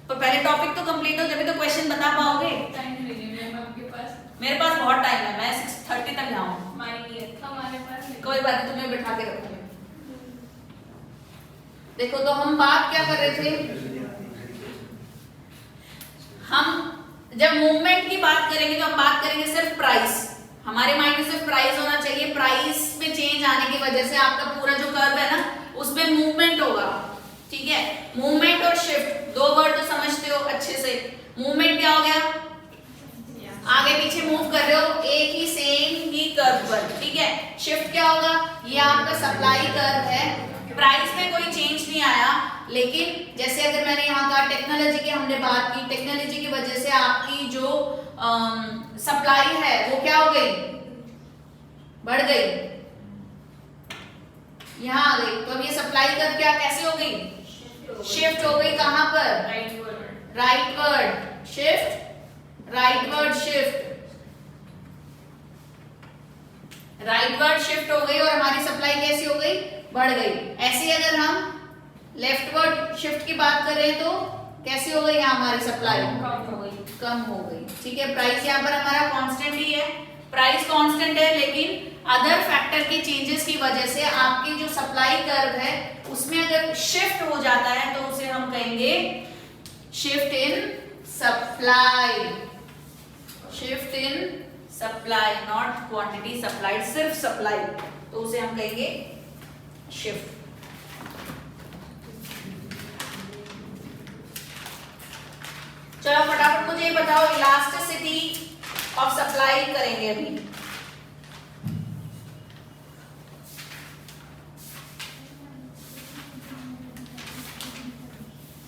पर पहले टॉपिक तो कंप्लीट हो जब तो क्वेश्चन बता पाओगे। टाइम नहीं है मैम आपके पास, मेरे पास बहुत टाइम है, मैं 6:30 तक जाऊँ, माइंड नहीं है हमारे पास नहीं। कोई बात नहीं, तुम्हें बिठा के रखूंगी। देखो तो हम बात क्या कर रहे थे, हम जब मूवमेंट की बात करेंगे तो हम बात करेंगे सिर्फ प्राइस, हमारे माइंड में सिर्फ प्राइस होना चाहिए, प्राइस में चेंज आने की वजह से आपका पूरा जो कर्व है ना उसमें मूवमेंट होगा, ठीक है। मूवमेंट और शिफ्ट दो वर्ड तो समझते हो अच्छे से। मूवमेंट क्या हो गया, आगे पीछे मूव कर रहे हो एक ही सेम ही कर्व पर, ठीक है। शिफ्ट क्या होगा, ये आपका सप्लाई कर्व है, प्राइस में कोई चेंज नहीं आया, लेकिन जैसे अगर मैंने यहाँ कहा टेक्नोलॉजी की हमने बात की, टेक्नोलॉजी की वजह से आपकी जो सप्लाई है वो क्या हो गई, बढ़ गई, यहाँ आ गई। तो अब ये सप्लाई कर्व क्या कैसे हो गई, शिफ्ट हो गई। कहां पर, rightward shift, rightward shift, rightward shift हो गई और हमारी सप्लाई कैसी हो गई, बढ़ गई। ऐसे अगर हम लेफ्टवर्ड शिफ्ट की बात करें तो कैसी हो गई, यहाँ हमारी सप्लाई कम हो गई। ठीक है, प्राइस यहाँ पर हमारा कांस्टेंट ही है, प्राइस कांस्टेंट है, लेकिन अदर फैक्टर के चेंजेस की वजह से आपकी जो सप्लाई कर्व है उसमें अगर शिफ्ट हो जाता है तो उसे हम कहेंगे shift in supply, shift in supply, not quantity supplied, सिर्फ सप्लाई, तो उसे हम कहेंगे शिफ्ट। चलो फटाफट मुझे ये बताओ, इलास्टिसिटी ऑफ सप्लाई करेंगे अभी।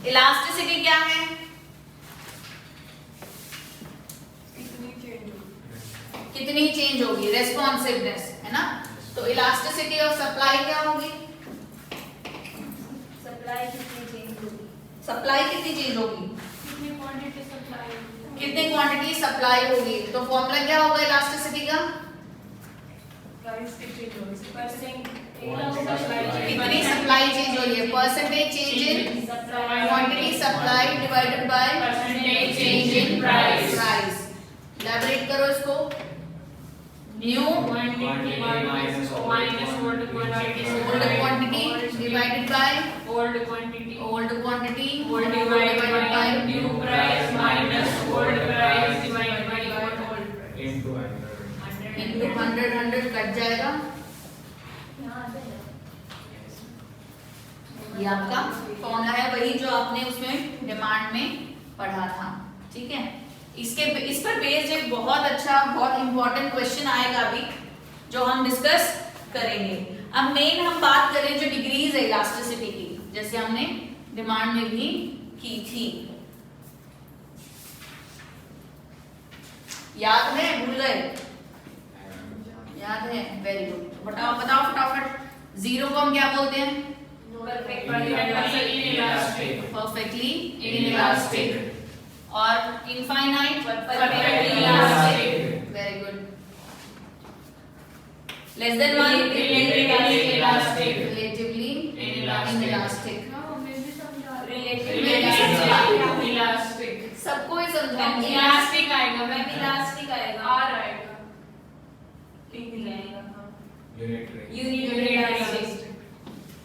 इलास्टिसिटी क्या है, कितनी चेंज होगी, रेस्पॉन्सिवनेस है ना। तो इलास्टिसिटी ऑफ सप्लाई क्या होगी, सप्लाई कितनी चेंज होगी, सप्लाई कितनी चेंज होगी, कितनी क्वांटिटी सप्लाई, कितनी क्वांटिटी सप्लाई होगी। तो फॉर्मूला क्या होगा इलास्टिसिटी का, प्राइस की चेंज होगी, परसेंट कितनी सप्लाई चेंज हो रही है, percentage change in quantity supply divided by percentage change in price. Elaborate करो इसको, new quantity minus old quantity divided by old quantity old quantity old divided by new price minus old price divided by old price into 100 100 cut जाएगा। ये आपका formula है, वही जो आपने उसमें डिमांड में पढ़ा था। ठीक है, इस पर बेस्ड एक बहुत अच्छा बहुत इंपॉर्टेंट क्वेश्चन आएगा अभी जो हम डिस्कस करेंगे। अब मेन हम बात करें जो डिग्रीज है इलास्टिसिटी की, जैसे हमने डिमांड में भी की थी, याद है, भूल गए, याद है, वेरी गुड। बताओ बताओ फटाफट, जीरो को हम क्या बोलते हैं, परफेक्टली इनइलास्टिक, और infinite perfectly elastic, very good. Less than 1 relatively elastic, relatively inelastic, relatively elastic, सबको ही समझाओ। इलास्टिक आएगा, मैं इलास्टिक आएगा, आर आएगा, यूनिट इलास्टिक।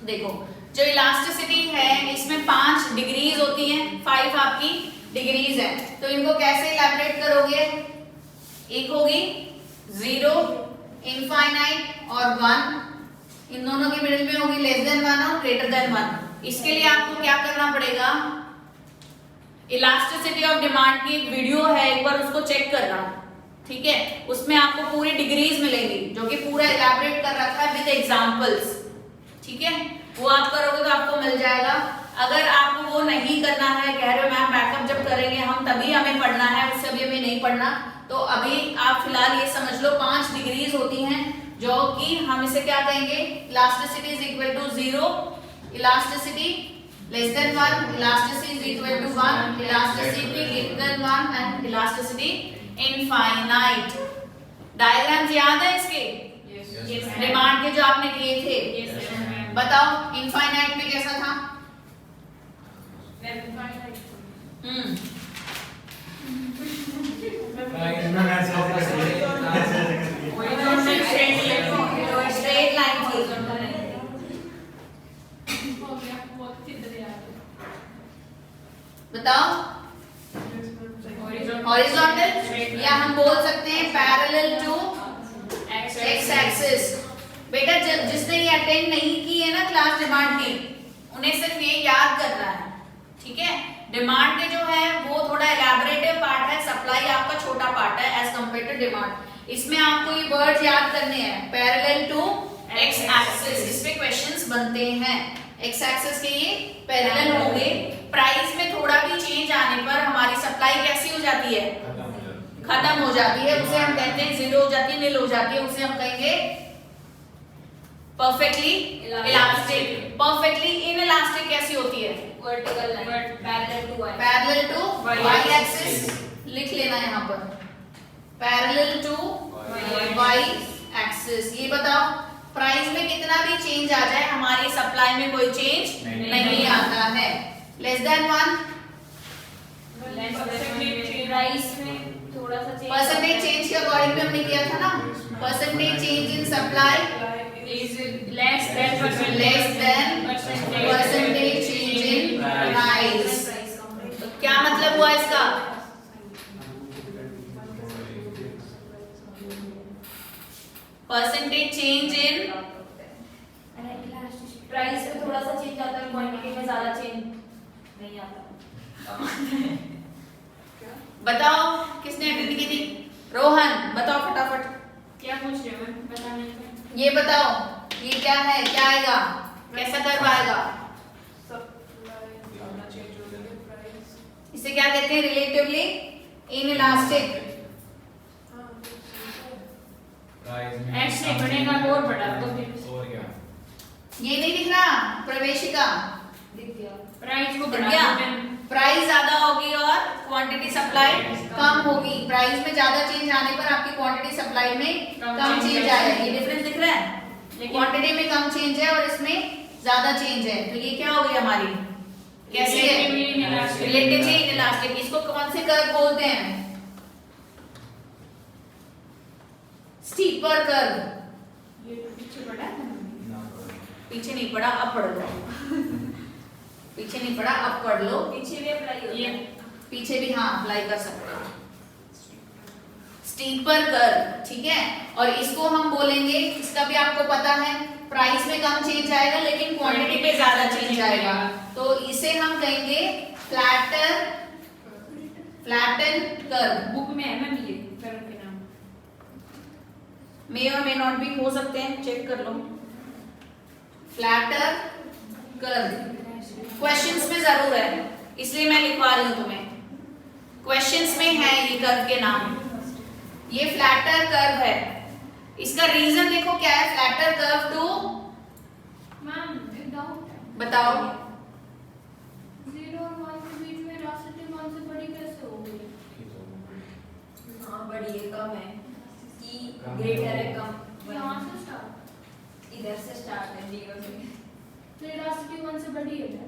देखो जो इलास्टिसिटी है इसमें 5 डिग्रीज होती हैं, 5 आपकी डिग्रीज है, तो इनको कैसे इलैबोरेट करोगे, एक होगी 0, इनफाइनाइट और 1, इन दोनों के मिडिल में होगी लेस देन 1 और ग्रेटर देन 1। इसके लिए आपको क्या करना पड़ेगा, इलास्टिसिटी ऑफ डिमांड की एक वीडियो है, एक बार उसको चेक करना। ठीक है, उसमें आपको पूरी डिग्रीज मिलेंगी जो कि पूरा इलैबोरेट कर रखा है विद एग्जांपल्स। ठीक है, वो आप करोगे तो आपको मिल जाएगा। अगर आपको वो नहीं करना है, कह रहे हो मैम बैकअप जब करेंगे हम तभी हमें पढ़ना है, उससे अभी हमें नहीं पढ़ना, तो अभी आप फिलहाल ये समझ लो 5 डिग्रीज होती हैं जो कि हम इसे क्या कहेंगे, elasticity is equal to 0, elasticity less than 1, elasticity is equal to 1, elasticity greater than 1 and elasticity infinite. Diagrams याद है इसके, डिमांड के जो आपने किए थे, बताओ इनफाइनाइट में कैसा था, स्ट्रेट लाइन थी। बताओ हॉरिजॉन्टल या हम बोल सकते हैं पैरेलल टू एक्स एक्सिस। बेटा जिसने ये अटेंड नहीं की है ना क्लास डिमांड की, उन्हें सिर्फ ये याद करना है। ठीक है, डिमांड के जो है वो थोड़ा एलैबोरेटिव पार्ट है, सप्लाई आपका छोटा पार्ट है एज कंपेयर टू डिमांड। इसमें आपको ये वर्ड्स याद करने हैं, पैरेलल टू एक्स एक्सिस, इस पे क्वेश्चंस बनते हैं। एक्स एक्सिस के ये पैरेलल होंगे, प्राइस में थोड़ा भी चेंज आने पर हमारी सप्लाई कैसी हो जाती है, खत्म हो जाती है, उसे हम कहते हैं जीरो हो जाती है, नील हो जाती है, उसे हम कहेंगे परफेक्टली इलास्टिक। परफेक्टली इनइलास्टिक कैसी होती है? Vertical line parallel to y, parallel to y axis, लिख लेना यहाँ पर, पैरेलल टू y एक्सिस। ये बताओ प्राइस में कितना भी चेंज आ जाए हमारी सप्लाई में कोई चेंज नहीं आता है। लेस देन 1, प्राइस में थोड़ा सा चेंज, परसेंटेज चेंज के अकॉर्डिंग में हमने किया था ना, percentage change in supply is less than percentage change in price. तो क्या मतलब हुआ इसका? परसेंटेज चेंज इन प्राइस में थोड़ा सा चेंज आता है, क्वांटिटी में ज्यादा चेंज नहीं आता। बताओ किसने अटेंड की थी? रोहन बताओ फटाफट, क्या पूछ रहे हो मैम? बताने का ये बताओ ये क्या है, क्या आएगा, कैसा कर पाएगा? इसे क्या कहते हैं? Relatively inelastic. x से बढ़ेगा और बढ़ा तो और क्या? ये नहीं दिख रहा प्रवेशिका? दिख गया। प्राइस को दिख बढ़ा गया? दें। प्राइस ज्यादा होगी और क्वांटिटी सप्लाई कम होगी। प्राइस में ज्यादा चेंज आने पर आपकी क्वांटिटी सप्लाई में कम चेंज आएगा। ये डिफरेंस दिख रहा है? क्वांटिटी में कम चेंज है और इसमें ज्यादा चेंज है, तो ये क्या हो गई हमारी? कैसी है? Relatively inelastic. इसको कौन से कर्व बोलते हैं? Steeper curve. ये पीछे बढ़ा है ना? पीछे नहीं पड़ा, अब पढ़ लो। पीछे नहीं पड़ा, अब पढ़ लो। पीछे भी अप्लाई होता ये है। पीछे भी हाँ अप्लाई कर सकते हो। स्टीपर कर्व, ठीक है। और इसको हम बोलेंगे, इसका भी आपको पता है, प्राइस में कम चेंज आएगा लेकिन क्वांटिटी पे ज्यादा चेंज आएगा, तो इसे हम कहेंगे फ्लैटन कर्व। बुक में है मैम ये कर्व के नाम। मे और मे नॉट भी हो सकते हैं, चेक कर लो। फ्लैटर कर्व क्वेश्चंस में जरूर है, इसलिए मैं लिखवा रही हूं तुम्हें। क्वेश्चंस में है ये कर्व के नाम। ये फ्लैटर कर्व है। इसका रीजन देखो क्या है? फ्लैटर कर्व टू मैम एक डाउट है। बताओ। 0 और 1 के बीच में वेलोसिटी 1 से बड़ी कैसे हो गई? हाँ बड़ी है, कम है, ई ग्रेटर है, कम। यहाँ से स्टार्ट, इधर से स्टार्ट है, 0 से। तो वेलोसिटी 1 से बड़ी है क्या?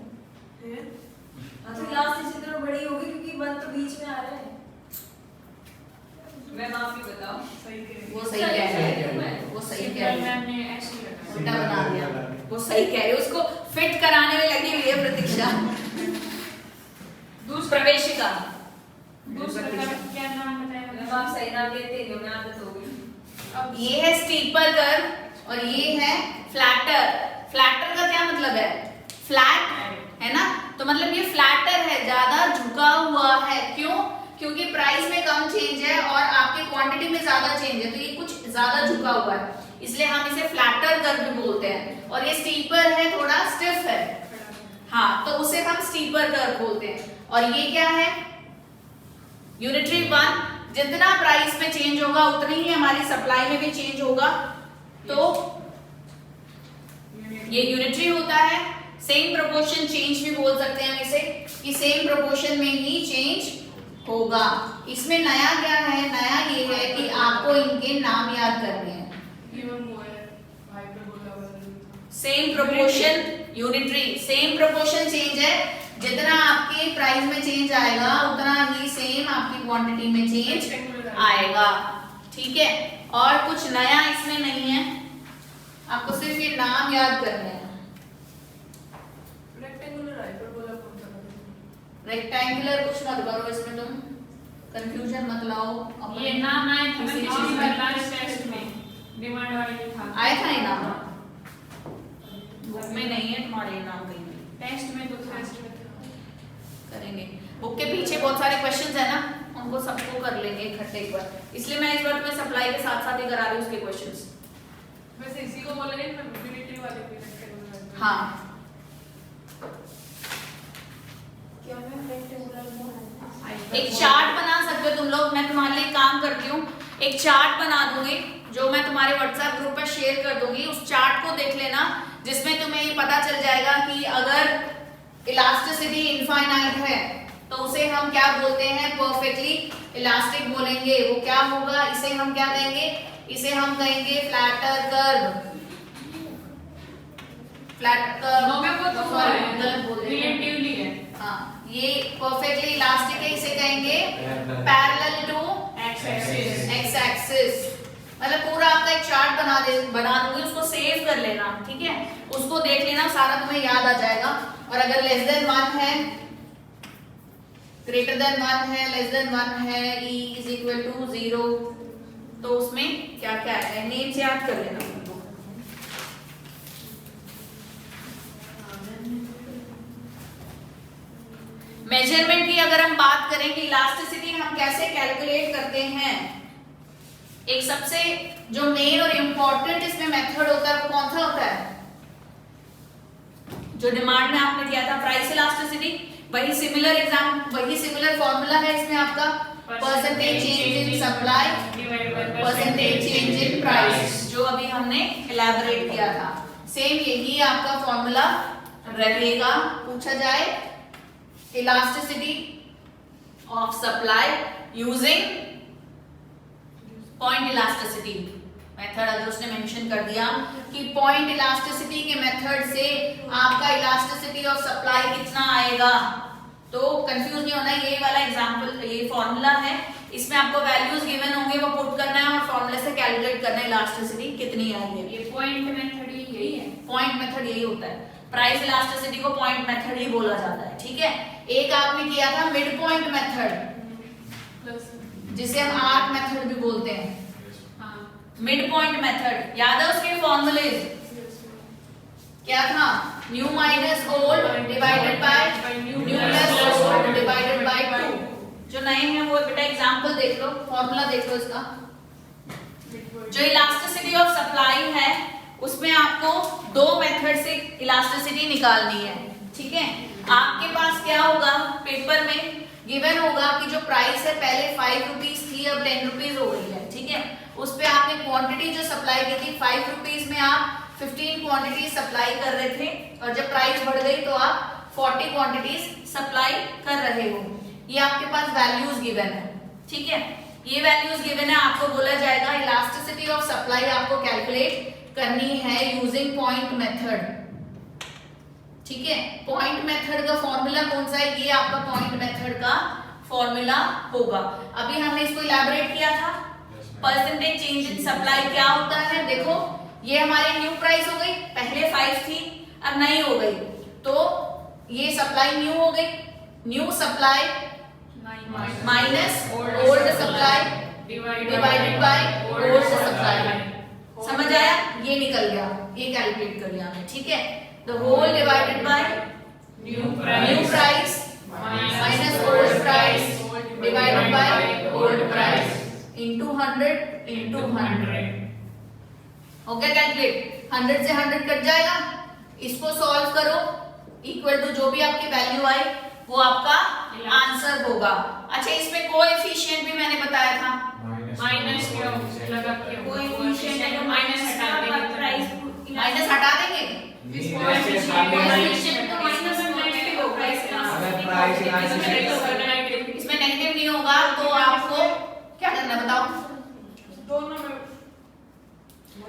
तो लास्ट से तो बड़ी होगी क्योंकि 1 तो बीच में आ रहा है। मैं माफी बताओ। वो सही कह रहे हैं, वो सही कह रहे हैं। मैम ने ऐसे ही रखा। उल्टा बना दिया। वो सही कह रहे हैं, उसको फिट कराने में लगी हुई है प्रतीक्षा। दूसरा प्रवेशिका। दूसरा कर्व क्या नाम मैं बताया? आप सही नाम लेते ही हो, मैं आदत हो गई। ये है स्टीपर कर्व और ये है फ्लैटर। फ्लैटर का क्या मतलब है? फ्लैट है ना, तो मतलब ये फ्लैटर है, ज्यादा झुका हुआ है। क्यों? क्योंकि प्राइस में कम चेंज है और आपके क्वांटिटी में ज्यादा चेंज है, तो ये कुछ ज्यादा झुका हुआ है, इसलिए हम इसे फ्लैटर कर्व भी बोलते हैं। और ये स्टीपर है, थोड़ा स्टिफ है, हाँ, तो उसे हम स्टीपर कर्व बोलते हैं। और ये क्या है? यूनिटरी 1। जितना प्राइस में चेंज होगा उतनी ही हमारी सप्लाई में भी चेंज होगा, तो ये यूनिटरी होता है। सेम प्रोपोर्शन चेंज भी बोल सकते हैं हम इसे, कि सेम प्रोपोर्शन में ही चेंज होगा। इसमें नया क्या है? नया ये है कि आपको इनके नाम याद करने हैं। Same proportion unitary, same proportion change है, जितना आपके प्राइस में चेंज आएगा उतना ही सेम आपकी क्वांटिटी में चेंज आएगा, ठीक है। और कुछ नया इसमें नहीं है, आपको सिर्फ ये नाम याद करने हैं। रेक्टेंगुलर कुछ मत करो इसमें, तुम कंफ्यूजन मत लाओ। ये नाम आया था किसी किसी चीज चीज में। का लास्ट टेस्ट में डिमांड वाले में था। आया था ये नाम? बुक में नहीं है तुम्हारे ये नाम कहीं भी। टेस्ट में तो था। करेंगे। बुक के पीछे बहुत सारे क्वेश्चंस है ना, उनको सबको कर लेंगे इकट्ठे एक बार, इसलिए मैं इस बार तुम्हें सप्लाई के साथ साथ ही करा रही हूँ उसके क्वेश्चंस। वैसे इसी को बोलेंगे यूनिटरी वाले पे रेक्टेंगुलर। हाँ, क्या मैं रेक्टेंगुलर एक चार्ट बना सकते पे तुम लोग, मैं तुम्हारे लिए काम करती हूँ, एक चार्ट बना दूंगी जो मैं तुम्हारे व्हाट्सएप ग्रुप पर शेयर कर दूंगी। उस चार्ट को देख लेना जिसमें तुम्हें ये पता चल जाएगा कि अगर इलास्टिसिटी इनफाइनाइट है तो उसे हम क्या बोलते हैं, परफेक्टली इलास्टिक बोलेंगे। वो क्या होगा, इसे हम क्या कहेंगे, इसे हम कहेंगे flatter curve. Flat curve no ma'am वो तो गलत बोल रहे हैं। रिलेटिवली है। हाँ, ये परफेक्टली इलास्टिक है, इसे कहेंगे parallel to x axis. X axis. मतलब पूरा आपका एक चार्ट बना दूंगी, उसको सेव कर लेना, ठीक है। उसको देख लेना, सारा तुम्हें याद आ जाएगा। और अगर लेस देन 1 है, ग्रेटर देन 1 है, लेस देन 1 है, e इज इक्वल टू 0, तो उसमें क्या क्या है नेम से याद कर लेना। मेजरमेंट की अगर हम बात करें कि इलास्टिसिटी हम कैसे कैलकुलेट करते हैं, एक सबसे जो मेन और इम्पोर्टेंट इसमें मेथड होता है वो कौन सा होता है, जो डिमांड में आपने दिया था प्राइस इलास्टिसिटी, वही सिमिलर फॉर्मूला है इसमें आपका, percentage change in supply percentage change in price, जो अभी हमने इलैबोरेट किया था। सेम यही आपका फॉर्मूला रहेगा। पूछा जाए elasticity of supply using point elasticity method, अगर उसने मेंशन कर दिया कि पॉइंट इलास्टिसिटी के मेथड से आपका इलास्टिसिटी ऑफ सप्लाई कितना आएगा, तो कंफ्यूज नहीं होना। ये वाला एग्जांपल, ये फॉर्मूला है, इसमें आपको वैल्यूज गिवन होंगे, वो पुट करना है और फॉर्मूले से कैलकुलेट करना है इलास्टिसिटी कितनी आई है। ये पॉइंट मेथड ही यही है। पॉइंट मेथड यही होता है, प्राइस इलास्टिसिटी को पॉइंट मेथड ही बोला जाता है, ठीक है। एक आपने किया था मिड पॉइंट मेथड, जिसे हम आर्क मेथड भी बोलते हैं। मिड पॉइंट मेथड याद है, उसके फॉर्मूले क्या था, new minus old divided by new plus old divided by 2। जो नए हैं वो बेटा एग्जांपल देख लो, फॉर्मूला देख लो इसका। जो इलास्टिसिटी ऑफ सप्लाई है उसमें आपको दो मेथड से इलास्टिसिटी निकालनी है, ठीक है। आपके पास क्या होगा, पेपर में गिवन होगा कि जो प्राइस है पहले 5 रुपीज थी, अब 10 रुपीज हो गई है, ठीक है। उस पे आपने क्वांटिटी जो सप्लाई की थी 5 रुपीज में आप 15 क्वांटिटीज सप्लाई कर रहे थे, और जब प्राइस बढ़ गई तो आप 40 क्वांटिटीज सप्लाई कर रहे हो। ये आपके पास वैल्यूज गिवन है, ठीक है। ये वैल्यूज गिवन है, आपको बोला जाएगा इलास्टिसिटी ऑफ सप्लाई आपको कैलकुलेट करनी है यूजिंग पॉइंट मेथड, ठीक है। पॉइंट मेथड का फॉर्मूला कौन सा है, ये आपका पॉइंट मेथड का फॉर्मूला होगा। अभी हमने इसको इलैबोरेट किया था। परसेंटेज चेंज इन सप्लाई क्या होता है, देखो ये हमारी न्यू प्राइस हो गई, पहले 5 थी अब नहीं हो गई, तो ये सप्लाई न्यू हो गई, new supply minus old supply divided by old supply. समझ आया, ये निकल गया, ये कैलकुलेट कर लिया हमने, ठीक है। The whole divided by new price minus old price divided by old price into 100 into 100 हो गया कैलकुलेट। 100 से 100 कट जाएगा, इसको सॉल्व करो, इक्वल टू जो भी आपकी वैल्यू आई वो आपका आंसर होगा। अच्छा, इसमें कोएफिशिएंट भी मैंने बताया था, माइनस लगा के कोएफिशिएंट है, माइनस हटा देंगे, प्राइस माइनस हटा देंगे, कोएफिशिएंट तो माइनस में नेगेटिव होगा, इसमें नेगेटिव नहीं होगा, तो आपको क्या करना बताओ। दोनों में।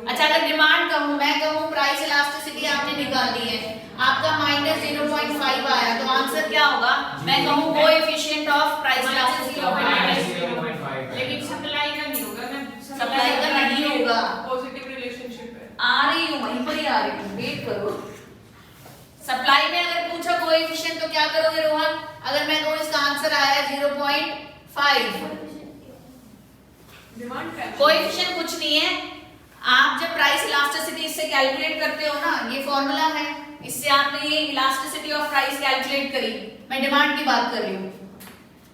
अच्छा, अगर डिमांड कहूं, मैं कहूं प्राइस इलास्टिसिटी आपने निकाल दी है, आपका माइनस 0.5 आया, तो आंसर क्या होगा, मैं कहूं coefficient of price elasticity of minus, लेकिन सप्लाई का नहीं होगा, मैं सप्लाई का नहीं होगा। पॉजिटिव रिलेशनशिप है। आ रही हूं, वहीं पर ही आ रही हूं, वेट करो। सप्लाई में अगर पूछा कोएफिशिएंट तो क्या करोगे रोहन, अगर मैं कहूं इसका आंसर आया 0.5, कोएफिशिएंट कुछ नहीं है, आप जब प्राइस इलास्टिसिटी इससे कैलकुलेट करते हो ना, ये फॉर्मूला है, इससे आपने ये इलास्टिसिटी ऑफ प्राइस कैलकुलेट करी। मैं डिमांड की बात कर रही हूँ,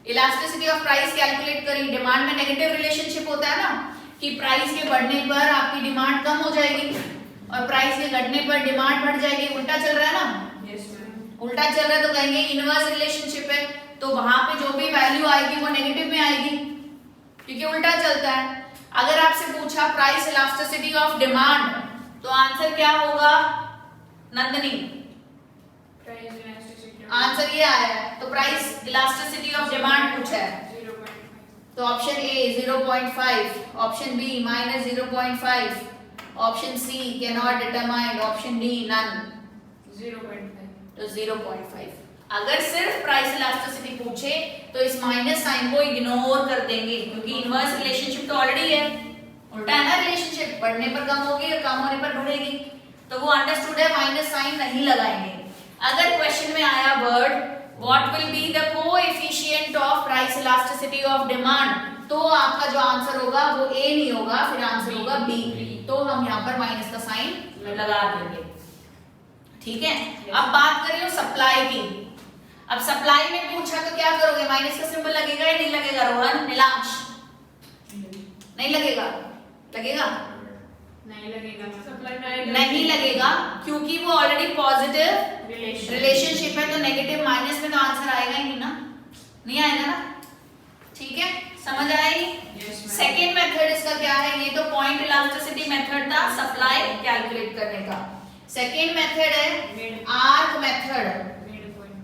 इलास्टिसिटी ऑफ प्राइस कैलकुलेट करी। डिमांड में नेगेटिव रिलेशनशिप होता है ना, कि प्राइस के बढ़ने पर आपकी डिमांड कम हो जाएगी और प्राइस के घटने पर डिमांड बढ़ जाएगी। उल्टा चल रहा है ना, उल्टा चल रहा है तो कहेंगे इनवर्स रिलेशनशिप है, तो वहां पे जो भी वैल्यू आएगी वो नेगेटिव में आएगी, क्योंकि उल्टा चलता है। अगर आपसे पूछा प्राइस इलास्टिसिटी ऑफ डिमांड, तो आंसर क्या होगा नंदनी? Price elasticity. आंसर ये आया है, तो प्राइस इलास्टिसिटी ऑफ डिमांड पूछा है, 0.5. तो option A 0.5, option B -0.5, option C can not determine, option D none, 0.5. तो 0.5। अगर सिर्फ प्राइस इलास्टिसिटी पूछे तो इस माइनस साइन को इग्नोर कर देंगे, क्योंकि इनवर्स रिलेशनशिप तो ऑलरेडी है, उल्टा है ना रिलेशनशिप, बढ़ने पर कम होगी और कम होने पर बढ़ेगी, तो वो अंडरस्टूड है, माइनस साइन नहीं लगाएंगे। अगर क्वेश्चन में आया word what will be the coefficient of price elasticity of demand, तो आपका जो आंसर होगा वो ए नहीं होगा, फिर आंसर होगा बी, तो हम यहाँ पर माइनस का साइन लगा देंगे। ठीक है, अब बात करें सप्लाई की। अब सप्लाई में पूछा तो क्या करोगे, माइनस का सिंबल लगेगा या नहीं लगेगा रोहन, नीलांश? नहीं लगेगा, लगेगा? नहीं लगेगा. सप्लाई में नहीं लगेगा, क्योंकि वो ऑलरेडी पॉजिटिव Relation. रिलेशनशिप है, तो नेगेटिव माइनस में तो आंसर आएगा ही नहीं ना, नहीं आएगा ना। ठीक है, समझ आएगी? Yes, ma'am. सेकेंड मेथड इसका क्या है, ये तो पॉइंट इलास्टिसिटी मेथड था सप्लाई कैलकुलेट करने का। सेकेंड मेथड है आर्क मेथड, Midpoint.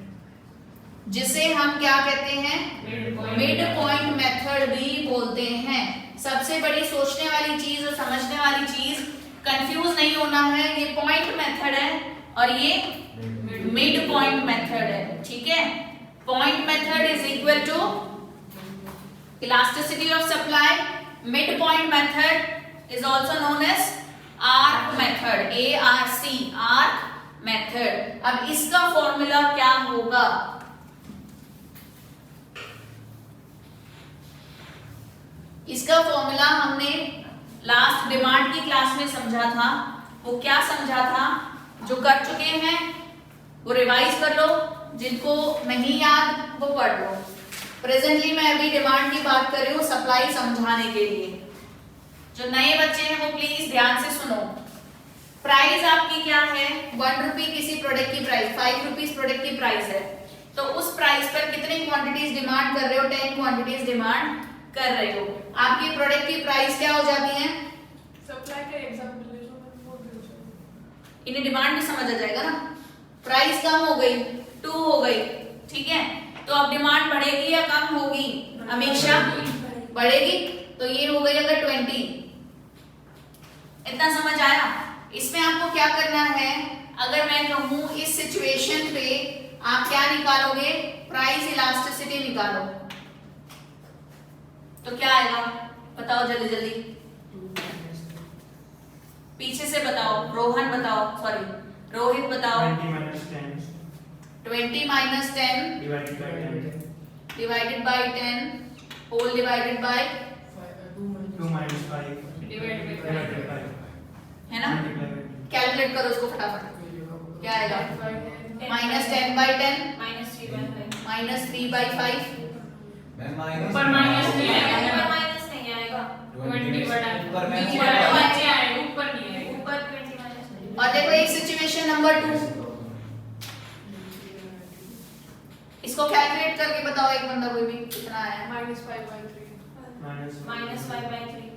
जिसे हम क्या कहते हैं, Midpoint. मिड पॉइंट मेथड भी बोलते हैं। सबसे बड़ी सोचने वाली चीज और समझने वाली चीज, कंफ्यूज नहीं होना है, ये पॉइंट मेथड है और ये मिड पॉइंट मेथड है। ठीक है, point method is equal to elasticity of supply, mid point method is also known as arc method, ARC, arc method. अब इसका फॉर्मूला क्या होगा, इसका फॉर्मूला हमने लास्ट डिमांड की क्लास में समझा था। वो क्या समझा था, जो कर चुके हैं वो रिवाइज कर लो, जिनको नहीं याद वो पढ़ लो। प्रेजेंटली मैं अभी डिमांड की बात कर रही हूँ सप्लाई समझाने के लिए। जो नए बच्चे हैं वो प्लीज ध्यान से सुनो। प्राइस आपकी क्या है, 1 रुपी किसी प्रोडक्ट की प्राइस, 5 रुपीज प्रोडक्ट की प्राइस है, तो उस प्राइस पर कितनी क्वांटिटीज डिमांड कर रहे हो, 10 क्वांटिटीज डिमांड कर रहे हो। आपकी प्रोडक्ट की प्राइस क्या हो जाती है, सप्लाई का एग्जांपल ले लो, वो भी हो जाएगा। इन्हें डिमांड भी समझ आ जाएगा ना। प्राइस कम हो गई, 2 हो गई, ठीक है, तो अब डिमांड बढ़ेगी या कम होगी, हमेशा बढ़ेगी, तो ये हो गई अगर 20। इतना समझ आया? इसमें आपको क्या करना है, अगर मैं कहूं इस सिचुएशन पे आप क्या निकालोगे, प्राइस इलास्टिसिटी निकालो, तो क्या आएगा बताओ जल्दी जल्दी, पीछे से बताओ, रोहन बताओ, सॉरी रोहित बताओ। 20 minus 10 divided by 10 whole divided by 2 minus 5 Divided by 5 है ना, कैलकुलेट करो इसको फटाफट, क्या आएगा, -10 by 10 -3 by 5 ऊपर माइनस नहीं आएगा, माइनस नहीं आएगा, 20 बड़ा ऊपर में नीचे नीचे आएगा, ऊपर नहीं आएगा। ऊपर 20 माइनस नहीं। और देखो एक सिचुएशन नंबर 2, इसको कैलकुलेट करके बताओ एक बंदा कोई भी, कितना आया, -5/3 -5/3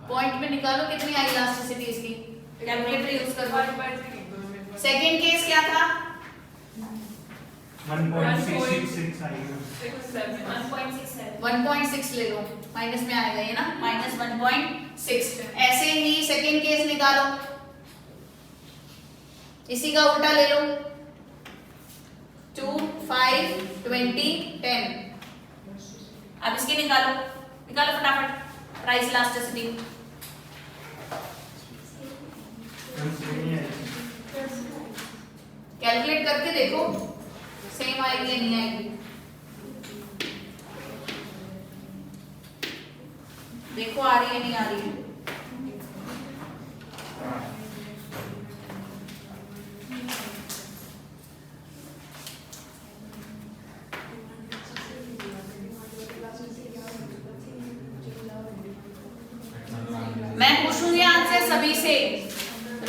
पॉइंट में निकालो कितनी आई इलास्टिसिटी इसकी, कैलकुलेटर यूज करो। 5/3 सेकंड केस क्या था, 1.666 आएगा 1.67 1.6 ले लो, माइनस में आएगा ये ना, -1.6। ऐसे ही सेकंड केस निकालो, इसी का उल्टा ले लो, 2 5 20 10। अब इसकी निकालो, निकालो फटाफट प्राइस इलास्टिसिटी, कैलकुलेट करके देखो सेम आएगी या नहीं आएगी, देखो आ रही है नहीं आ रही है। मैं पूछूंगी आंसर सभी से,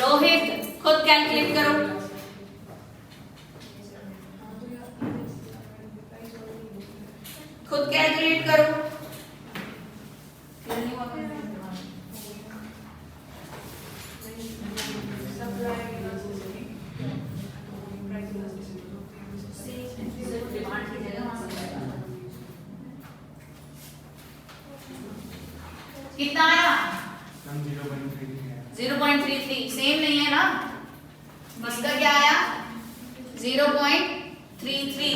रोहित खुद कैलकुलेट करो, खुद कैलकुलेट करो। कितना आया? हम 0.33 है। 0.33 सेम नहीं है ना, इसका क्या आया? 0.33।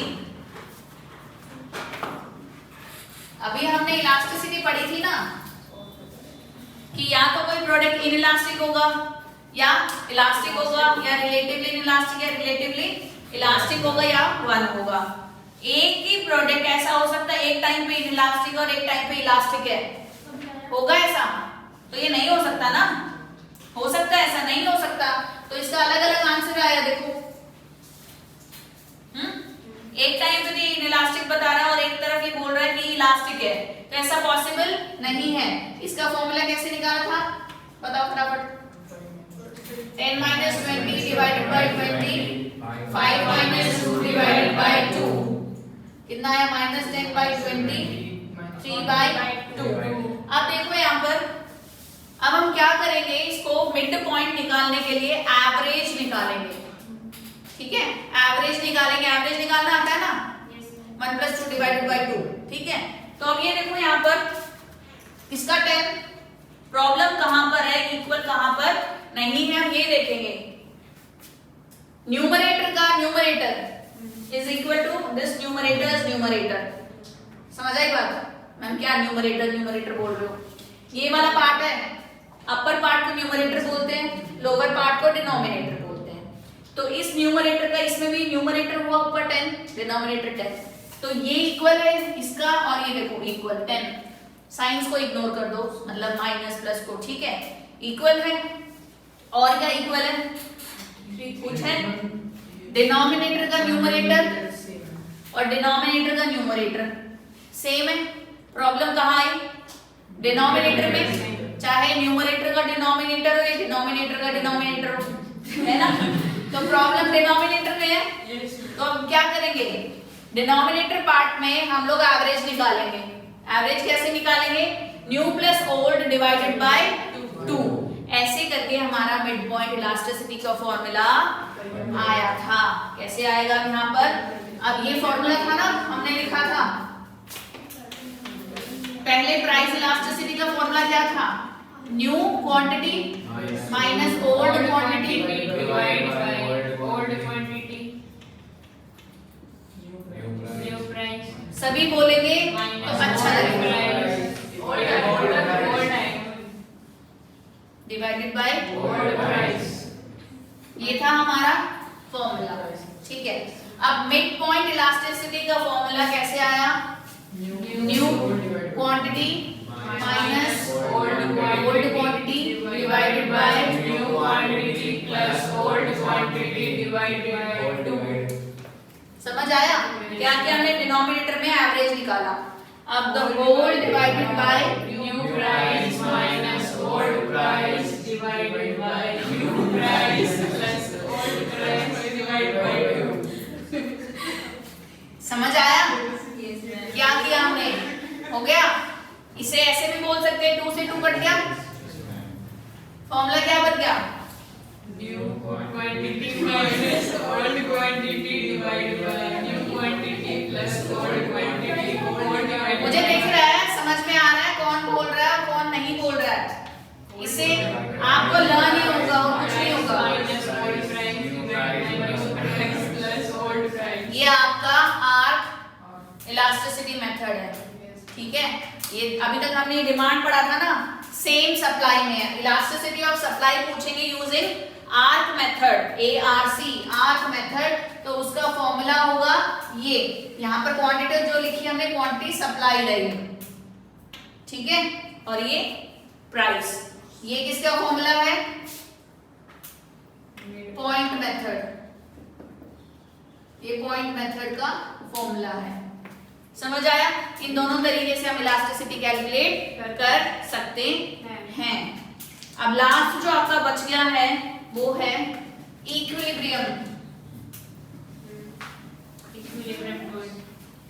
अभी हमने इलास्टिसिटी पढ़ी थी ना कि या तो कोई प्रोडक्ट इनइलास्टिक होगा या इलास्टिक होगा, या रिलेटिवली इनइलास्टिक या रिलेटिवली इलास्टिक होगा, या वन होगा। एक ही प्रोडक्ट ऐसा हो सकता है एक टाइम पे इनइलास्टिक और एक टाइम पे इलास्टिक है, होगा ऐसा? तो ये नहीं हो सकता ना, हो सकता है ऐसा? नहीं हो सकता। तो इसका अलग अलग आंसर आया देखो। एक टाइम पे ये इनइलास्टिक बता रहा है और एक तरफ ये बोल रहा है कि इलास्टिक है, तो ऐसा पॉसिबल नहीं है। इसका फॉर्मूला कैसे निकाला था बताओ फटाफट। 10 minus 20 divided by 20, 5 minus 2 divided by 2, कितना आया? minus 10 by 20, 3 by 2। अब देखो यहाँ पर, अब हम क्या करेंगे, इसको मिड पॉइंट निकालने के लिए एवरेज निकालेंगे, ठीक है? एवरेज निकालेंगे, एवरेज निकालना आता है ना, 1 plus 2 divided by 2, ठीक है? तो अब ये देखो यहाँ पर इसका 10, प्रॉब्लम कहां पर है, इक्वल कहां पर नहीं है, हम ये देखेंगे। न्यूमरेटर का numerator is equal to this numerators numerator. समझ आई बात? मैम क्या न्यूमरेटर न्यूमरेटर बोल रहे हो? ये वाला पार्ट है, अपर पार्ट को न्यूमरेटर बोलते हैं, लोअर पार्ट को डिनोमिनेटर बोलते हैं। तो इस न्यूमरेटर का, इसमें भी न्यूमरेटर हुआ ऊपर 10, डिनोमिनेटर 10, तो ये इक्वल है इसका, और ये देखो इक्वल 10। साइंस को इग्नोर कर दो, मतलब माइनस प्लस को, ठीक है? इक्वल है। और क्या इक्वल है? कुछ है? डिनोमिनेटर का न्यूमरेटर और डिनोमिनेटर का न्यूमरेटर सेम है। प्रॉब्लम कहाँ आई? डिनोमिनेटर में, चाहे न्यूमरेटर का डिनोमिनेटर हो या डिनोमिनेटर का डिनोमिनेटर हो, है ना? तो प्रॉब्लम डिनोमिनेटर में है। तो हम क्या करेंगे, डिनोमिनेटर पार्ट में हम लोग एवरेज निकालेंगे। एवरेज कैसे निकालेंगे? New plus old divided by 2, ऐसे करके हमारा मिड पॉइंट इलास्टिसिटी का फॉर्मूला आया था। कैसे आएगा यहाँ पर? अब ये फॉर्मूला था ना, हमने लिखा था पहले, प्राइस इलास्टिसिटी का फॉर्मूला क्या था? New quantity minus old quantity divide by old quantity, new price. सभी बोलेंगे तो अच्छा लगेगा। डिवाइडेड बाय ओल्ड प्राइस, ये था हमारा फॉर्मूला, ठीक है? अब मिड पॉइंट इलास्टिसिटी का फॉर्मूला कैसे आया? New quantity minus old quantity divided by new quantity plus old quantity divided by 2। समझ आया? क्या क्या हमने डिनोमिनेटर में एवरेज निकाला। अब the whole divided by new price minus old price divided by new price plus old price divided by 2। समझ आया? क्या किया हमने? हो गया? इसे ऐसे भी बोल सकते हैं, 2 से 2 कट गया, फॉर्मूला क्या बन गया? New quantity minus old quantity divided by new quantity plus old quantity whole divided. मुझे दिख रहा है, समझ में आ रहा है कौन बोल रहा है और कौन नहीं बोल रहा है। इससे आपको लर्न ही होगा और कुछ नहीं होगा। Minus old price divided by new price plus old price. ये आपका आर्क इलास्टिसिटी मेथड है, ठीक है? ये अभी तक हमने डिमांड पढ़ा था ना, सेम सप्लाई में है। इलास्टिसिटी ऑफ सप्लाई पूछेंगे using arc method, ARC, arc method. तो उसका फॉर्मूला होगा ये, यहाँ पर क्वांटिटी जो लिखी हमने, क्वांटिटी सप्लाई रही, ठीक है? और ये प्राइस, ये किसका फॉर्मूला है? पॉइंट मेथड, ये पॉइंट मेथड का फॉर्मूला है। समझ आया? इन दोनों तरीके से हम इलास्टिसिटी कैलकुलेट कर सकते हैं। अब लास्ट जो आपका बच गया है वो है इक्विलिब्रियम,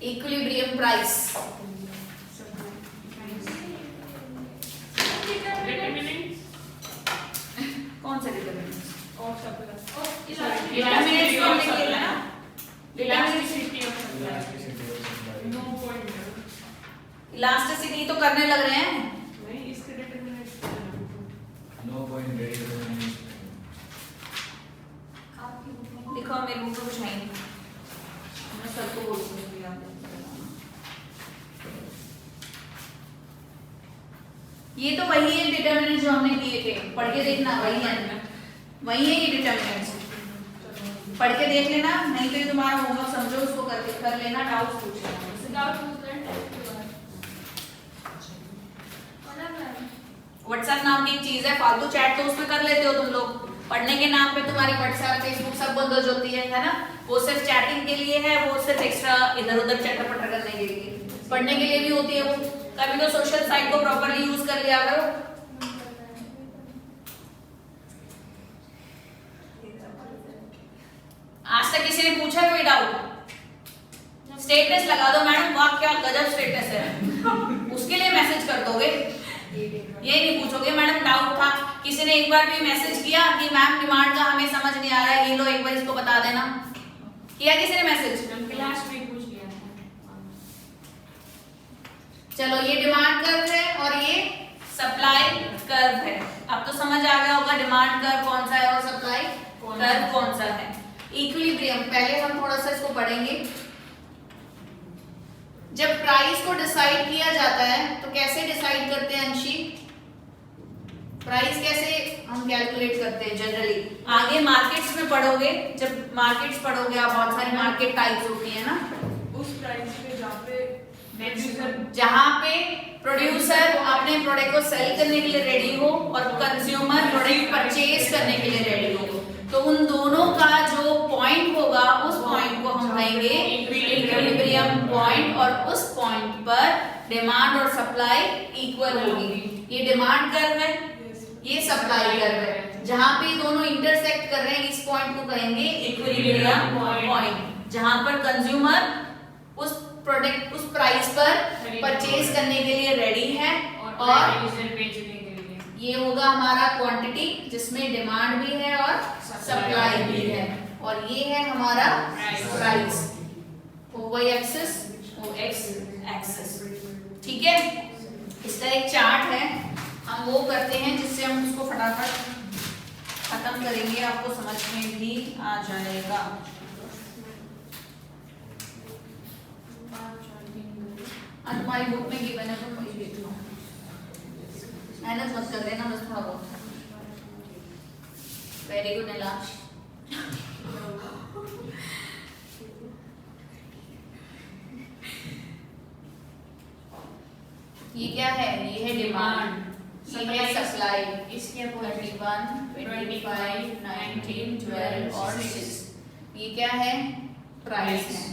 इक्विलिब्रियम प्राइस। कौन सा डिटरमिनेंट्स? और सब डिटरमिनेंट्स को हमने किया ना, elasticity of supply. No point elasticity तो करने लग रहे हैं। नहीं, इसके ये तो वही है डिटर्मिनेंट जो हमने किए थे, पढ़ के देखना, वही है ये डिटर्मिनेंट्स, पढ़ के देख लेना, नहीं तो ये तुम्हारा होमवर्क समझो, उसको करके कर लेना, डाउट पूछ लेना। व्हाट्सएप नाम की एक चीज है, फालतू चैट तो उसमें कर लेते हो तुम लोग, पढ़ने के नाम पे तुम्हारी व्हाट्सएप फेसबुक सब बंद हो जाती है ना, वो सिर्फ चैटिंग के लिए है, वो सिर्फ एक्स्ट्रा इधर उधर चैटर पटर करने के लिए, पढ़ने के लिए भी होती है वो। कभी तो सोशल साइट को प्रॉपर्ली यूज कर लिया करो। आज तक किसी ने पूछा कोई डाउट? स्टेटस लगा दो मैडम, वाह क्या गजब स्टेटस है, उसके लिए मैसेज कर दोगे, ये नहीं पूछोगे मैडम डाउट था, किसी ने एक बार भी मैसेज किया कि मैम डिमांड का हमें समझ नहीं आ रहा है, ये लो एक बार इसको बता देना, किया किसी ने मैसेज? क्लास में पूछ लिया था। चलो ये डिमांड कर्व है और ये सप्लाई कर्व है। अब तो समझ आ गया होगा डिमांड कर्व कौन सा है और सप्लाई कर्व कौन सा है। इक्विलिब्रियम पहले हम थोड़ा सा इसको पढ़ेंगे। जब प्राइस को डिसाइड किया जाता है तो कैसे डिसाइड करते हैं अंशी? प्राइस कैसे हम कैलकुलेट करते हैं जनरली? आगे मार्केट्स में पढ़ोगे, जब मार्केट्स पढ़ोगे आप, बहुत सारी मार्केट टाइप्स होती है ना, उस प्राइस पे जहाँ पे प्रोड्यूसर अपने प्रोडक्ट को सेल करने के लिए रेडी हो और कंज्यूमर प्रोडक्ट परचेज करने के लिए रेडी हो, तो उन दोनों का जो पॉइंट होगा उस पॉइंट को हम कहेंगे इक्विलिब्रियम पॉइंट, और उस पॉइंट पर डिमांड और सप्लाई इक्वल होगी। ये डिमांड कर्व है, ये सप्लाई कर्व है, जहाँ पे दोनों इंटरसेक्ट कर रहे हैं इस पॉइंट को कहेंगे इक्विलिब्रियम पॉइंट, जहाँ पर कंज्यूमर उस प्रोडक्ट उस प्राइस पर परचेज करने के लिए रेडी है और बेचने के लिए ये होगा हमारा क्वांटिटी जिसमें डिमांड भी है और सप्लाई भी है, और ये है हमारा प्राइस, वाई एक्सिस और एक्स एक्सिस। ठीक है, इसका एक चार्ट है, हम वो करते हैं जिससे हम उसको फटाफट खत्म करेंगे, आपको समझ में भी आ जाएगा। तुम्हारी बुक में गिवन है, तुम वही देख लो, मेहनत मत कर देना, बस थोड़ा बहुत। Very good Nilash. ये क्या है? ये है डिमांड, ये है सप्लाई, इसके 31, 25, 19, 12 और 6, ये क्या है? प्राइस है,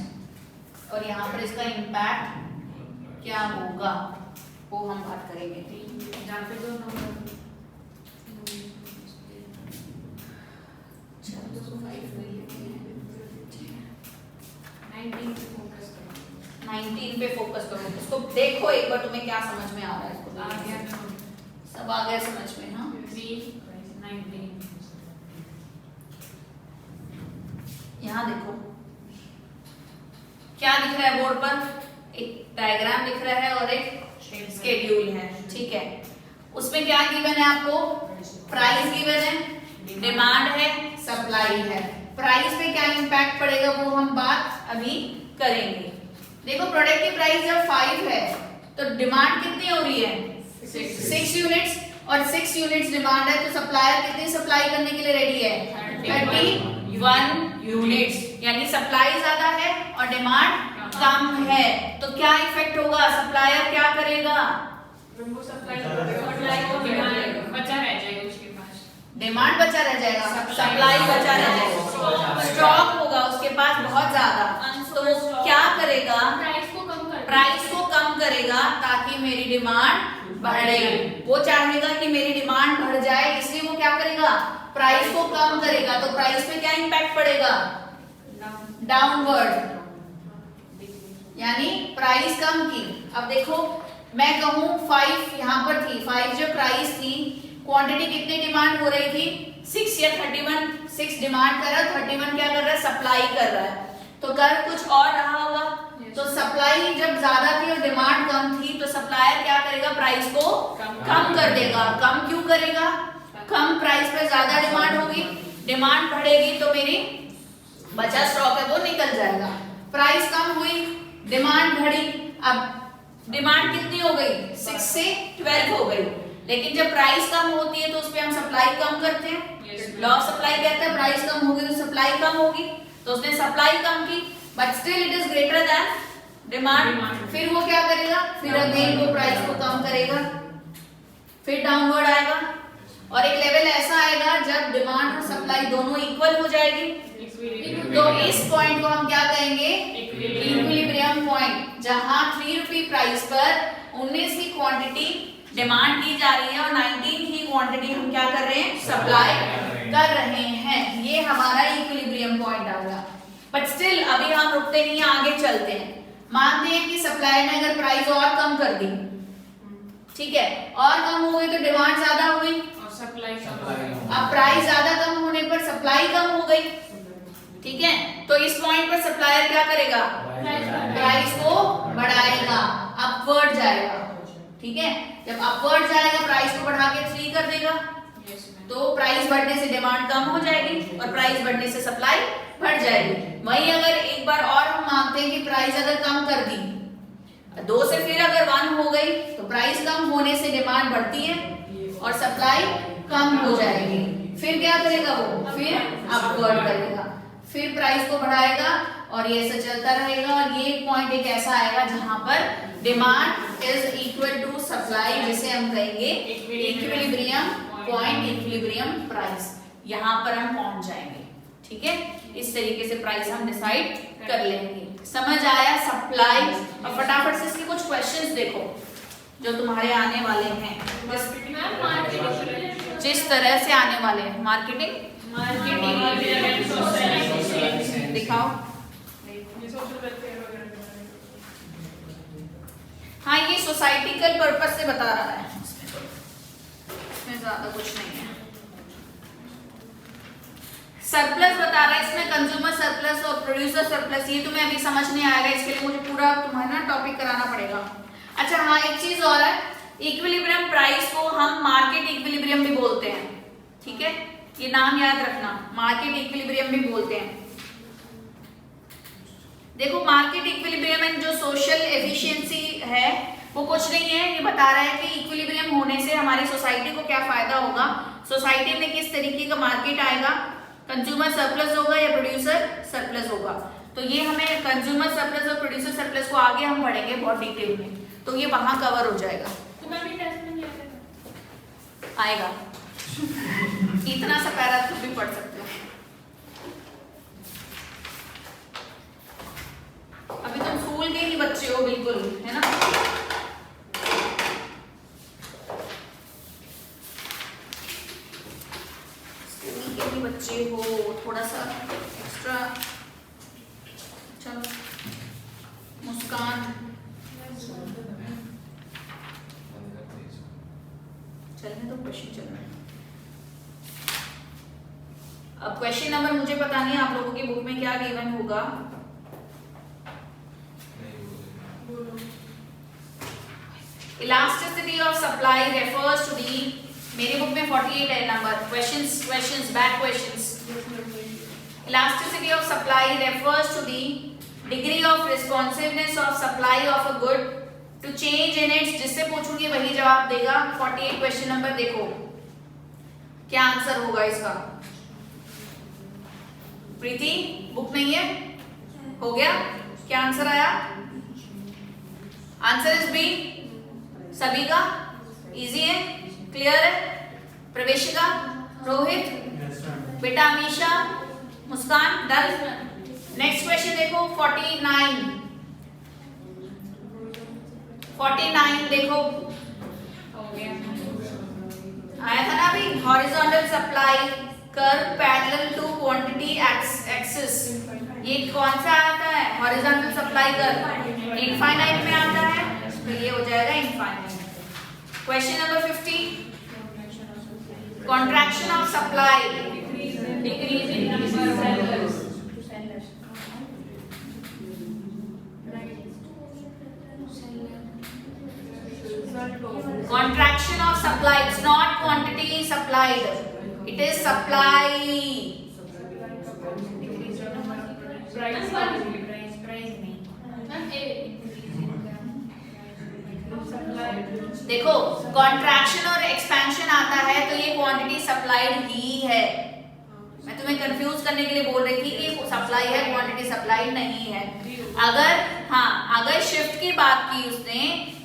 और यहाँ पर इसका इम्पैक्ट क्या होगा वो हम बात करेंगे। जहाँ पे 2 नंबर 19 पे फोकस करो, इसको देखो एक बार, तुम्हें क्या समझ में आ रहा है, इसको आ गया सब आ गया समझ में? हाँ, 19 यहाँ देखो क्या दिख रहा है बोर्ड पर, एक डायग्राम दिख रहा है और एक स्केड्यूल है। ठीक है, उसमें क्या गिवन है आपको? प्राइस गिवन है, डिमांड है, सप्लाई है। प्राइस पे क्या इम्पैक्ट पड़ेगा वो हम बात अभी करेंगे। देखो प्रोडक्ट की प्राइस जब 5 है तो डिमांड कितनी हो रही है? 6 यूनिट्स, और 6 यूनिट्स डिमांड है तो सप्लायर कितनी सप्लाई करने के लिए रेडी है? 31 यूनिट्स, यानी सप्लाई ज्यादा है और डिमांड कम है, तो क्या इफेक्ट होगा? सप्लायर क्या करेगा? बचा रह जाएगा उसके पास, डिमांड बचा रह जाएगा, सप्लाई बचा रह जाएगा, स्टॉक होगा उसके पास बहुत ज्यादा, तो वो क्या करेगा? प्राइस को कम करेगा ताकि मेरी डिमांड बढ़े। वो चाहेगा कि मेरी डिमांड बढ़ जाए, इसलिए वो क्या करेगा? प्राइस को कम करेगा। तो प्राइस पे क्या इम्पैक्ट पड़ेगा? डाउनवर्ड, यानी प्राइस कम की। अब देखो मैं कहूं 5 यहाँ पर थी, 5 जो प्राइस थी, क्वांटिटी कितनी डिमांड हो रही थी? 6 या 31, 6 डिमांड कर रहा है, 31 क्या कर रहा है? सप्लाई कर रहा है, तो कर कुछ और रहा होगा। तो सप्लाई जब ज्यादा थी और डिमांड कम थी तो सप्लायर क्या करेगा? प्राइस को कम कर देगा। कम क्यों करेगा? कम प्राइस पे ज्यादा डिमांड होगी, डिमांड बढ़ेगी तो मेरी बचा स्टॉक है वो निकल जाएगा। प्राइस कम हुई, डिमांड बढ़ी, अब डिमांड कितनी हो गई? 6 से 12 हो गई, लेकिन जब प्राइस कम होती है तो उस पे हम सप्लाई कम करते हैं। लॉ ऑफ सप्लाई कहता है प्राइस कम होगी तो सप्लाई कम होगी, तो उसने सप्लाई कम की but still it is greater than demand. फिर वो क्या करेगा, फिर अगेन वो प्राइस को कम करेगा, फिर डाउनवर्ड आएगा और एक लेवल ऐसा आएगा जब डिमांड और सप्लाई दोनों इक्वल हो जाएगी। तो इस पॉइंट को हम क्या कहेंगे, इक्विलिब्रियम पॉइंट, जहां 3 रुपए प्राइस पर 19 की क्वांटिटी डिमांड की जा रही है और 19 की क्वांटिटी हम क्या कर रहे हैं, सप्लाई कर रहे हैं। ये हमारा इक्विलिब्रियम पॉइंट आ गया। बट स्टिल अभी हम रुकते नहीं, आगे चलते हैं। मानते हैं कि सप्लाई ने अगर प्राइस और कम कर दी, ठीक है, और कम हो गई तो डिमांड ज्यादा हुई और सप्लाई अब प्राइस ज्यादा कम होने पर सप्लाई कम हो गई, ठीक है। तो इस पॉइंट पर सप्लायर क्या करेगा, प्राइस को बढ़ाएगा, अपवर्ड जाएगा, ठीक है। जब अपवर्ड जाएगा प्राइस को बढ़ा के 3 कर देगा, तो प्राइस बढ़ने से डिमांड कम हो जाएगी और प्राइस बढ़ने से सप्लाई बढ़ जाएगी। वहीं अगर एक बार और हम मानते हैं कि प्राइस अगर कम कर दी 2 से, फिर अगर 1 हो गई तो प्राइस कम होने से डिमांड बढ़ती है और सप्लाई कम हो जाएगी। फिर क्या करेगा वो, फिर अपवर्ड करेगा, फिर प्राइस को बढ़ाएगा और ये ऐसा चलता रहेगा। और ये पॉइंट एक ऐसा आएगा जहां पर demand is equal to supply, जिसे हम कहेंगे इक्विलिब्रियम पॉइंट, इक्विलिब्रियम प्राइस। यहाँ पर हम पहुंच जाएंगे, ठीक है। इस तरीके से प्राइस हम डिसाइड कर लेंगे। समझ आया सप्लाई? और फटाफट से इसके कुछ क्वेश्चंस देखो जो तुम्हारे आने वाले हैं, जिस तरह से आने वाले हैं। मार्केटिंग दिखाओ। ये सोशल वेलफेयर वगैरह के बारे में। हाँ, ये सोसाइटिकल पर्पस से बता रहा है, इसमें ज्यादा कुछ नहीं है। सरप्लस बता रहा है इसमें, कंज्यूमर सरप्लस और प्रोड्यूसर सरप्लस। ये तुम्हें अभी समझ नहीं आएगा, इसके लिए मुझे पूरा तुम्हारा टॉपिक कराना पड़ेगा। अच्छा हाँ, एक चीज और है, इक्विलिब्रियम प्राइस को हम मार्केट इक्विलिब्रियम भी बोलते हैं, ठीक है। ये नाम याद रखना, मार्केट इक्विलिब्रियम भी बोलते हैं। देखो मार्केट इक्विलिब्रियम में जो सोशल एफिशिएंसी है वो कुछ नहीं है, ये बता रहा है कि इक्विलिब्रियम होने से हमारी सोसाइटी को क्या फायदा होगा, सोसाइटी में किस तरीके का मार्केट आएगा, कंज्यूमर सरप्लस होगा या प्रोड्यूसर सरप्लस होगा। तो ये हमें कंज्यूमर सरप्लस और प्रोड्यूसर सरप्लस को आगे हम पढ़ेंगे बहुत डिटेल में, तो ये वहां कवर हो जाएगा। आएगा इतना सा पैरा तुम भी पढ़ सकते हो। अभी तुम स्कूल के ही बच्चे हो बिल्कुल, है ना। स्कूल के ही बच्चे हो, थोड़ा सा एक्स्ट्रा। चलो मुस्कान, चलने तो क्वेश्चन चल रहा है। अब क्वेश्चन नंबर मुझे पता नहीं आप लोगों की बुक में क्या गिवन होगा। Elasticity of supply refers to the, मेरी बुक में 48 है नंबर। Questions back questions. Elasticity of supply refers to the degree of responsiveness of supply of a good to change in its. जिससे पूछूंगी वही जवाब देगा। 48 क्वेश्चन नंबर देखो क्या आंसर होगा इसका। प्रीति बुक नहीं है, हो गया, क्या आंसर आया? Answer is B. सभी का इजी है, क्लियर है? प्रवेशिका, रोहित, बेटा Amisha, Muskan, done. Next question देखो 49 देखो, आया था ना अभी। Horizontal supply curve parallel to quantity axis, ये कौन सा आता है? हॉरिजॉन्टल सप्लाई कर्व इनफाइनाइट में आता है, तो ये हो जाएगा infinite. Question number 50, contraction of supply, decrease in number of sellers. Contraction of supply, it's not quantity supplied, it is supply. देखो कॉन्ट्रैक्शन और एक्सपेंशन आता है तो ये क्वांटिटी सप्लाइड ही है। मैं तुम्हें कंफ्यूज करने के लिए बोल रही थी कि सप्लाई है, क्वांटिटी सप्लाइड नहीं है। अगर शिफ्ट की बात की उसने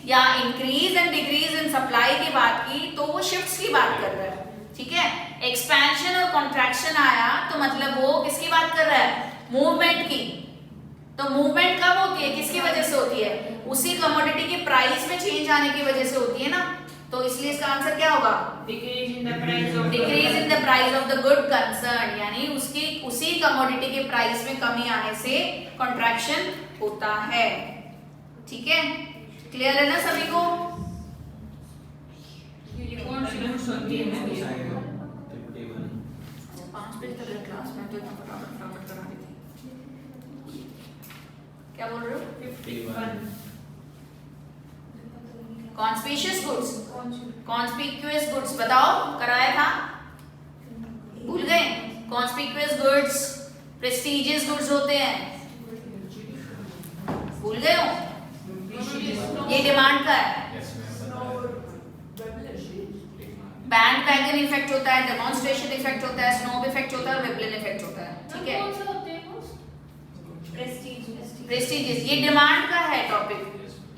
या increase and decrease in supply की बात की तो वो शिफ्ट्स की बात कर रहा है, ठीक है। एक्सपेंशन और कॉन्ट्रैक्शन आया तो मतलब वो किसकी बात कर रहा है, मूवमेंट की। तो मूवमेंट कब होती है, किसकी वजह से होती है, उसी कमोडिटी के प्राइस में चेंज आने की वजह से होती है ना। तो इसलिए इसका आंसर क्या होगा, Decrease in the price of decrease in the price of the good concern, यानी उसी कमोडिटी के प्राइस में कमी आने से कॉन्ट्रैक्शन होता है। ठीक है, क्लियर है ना सभी को? ये कौन सी नोट्स होती है? 5 बजे तक क्लास में तो इतना फटाफट करा रही थी। क्या बोल रहे हो? 51 कॉन्स्पिशियस गुड्स, कॉन्स्पिक्यूअस गुड्स बताओ, कराया था, भूल गए? कॉन्स्पिक्यूअस गुड्स प्रेस्टिजियस गुड्स होते हैं, भूल गए हो? ये डिमांड का है। बैंड वैगन इफेक्ट होता है, डेमोन्स्ट्रेशन इफेक्ट होता है, स्नोब इफेक्ट होता है, वेबलिन इफेक्ट होता है। ठीक है, कौन से होते हैं वो? प्रेस्टिजियस, ये डिमांड का है टॉपिक।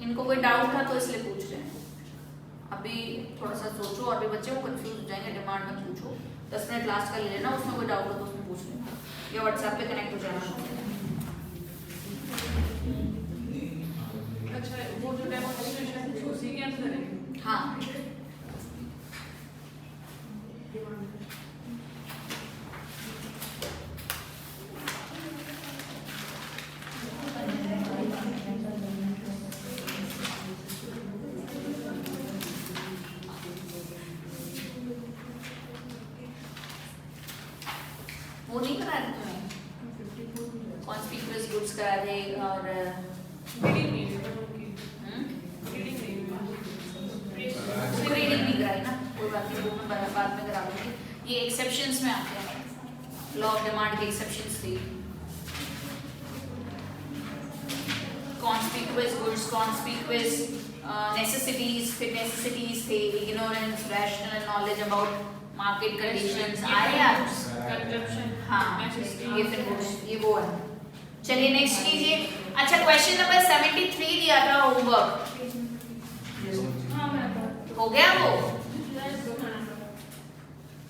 इनको कोई डाउट था तो इसलिए पूछ रहे हैं। अभी थोड़ा सा सोचो, और भी बच्चे वो कंफ्यूज हो जाएंगे, डिमांड में पूछो, 10 मिनट लास्ट का ले लेना, उसमें कोई डाउट हो तो उसमें पूछ लेना, या व्हाट्सएप पे कनेक्ट हो जाना। अच्छा, वो जो डेमोन्स्ट्रेशन है उसी के अंदर है। हाँ, वो नहीं करा रहे तुम्हें, कॉन्स्पिक्यूअस गुड्स करा दे और रीडिंग नहीं है उनकी, रीडिंग नहीं है। उसमें रीडिंग नहीं कराई ना, कोई बात नहीं, वो मैं बाद में करा दूंगी। ये एक्सेप्शंस में आते हैं, लॉ ऑफ डिमांड के एक्सेप्शंस थे। कॉन्स्पिक्यूअस गुड्स, कॉन्स्पिक्यूअस नेसेसिटीज, फिर नेसेसिटीज थे, ignorance, rational knowledge about market conditions आए यार। कंजप्शन। हाँ, ये फिर वो है। चलिए नेक्स्ट कीजिए। अच्छा, क्वेश्चन नंबर 73 दिया था होमवर्क, हो गया वो?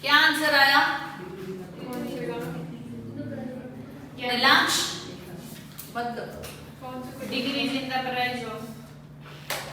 क्या आंसर आया? नीलांश, मत करो। Decrease in the price of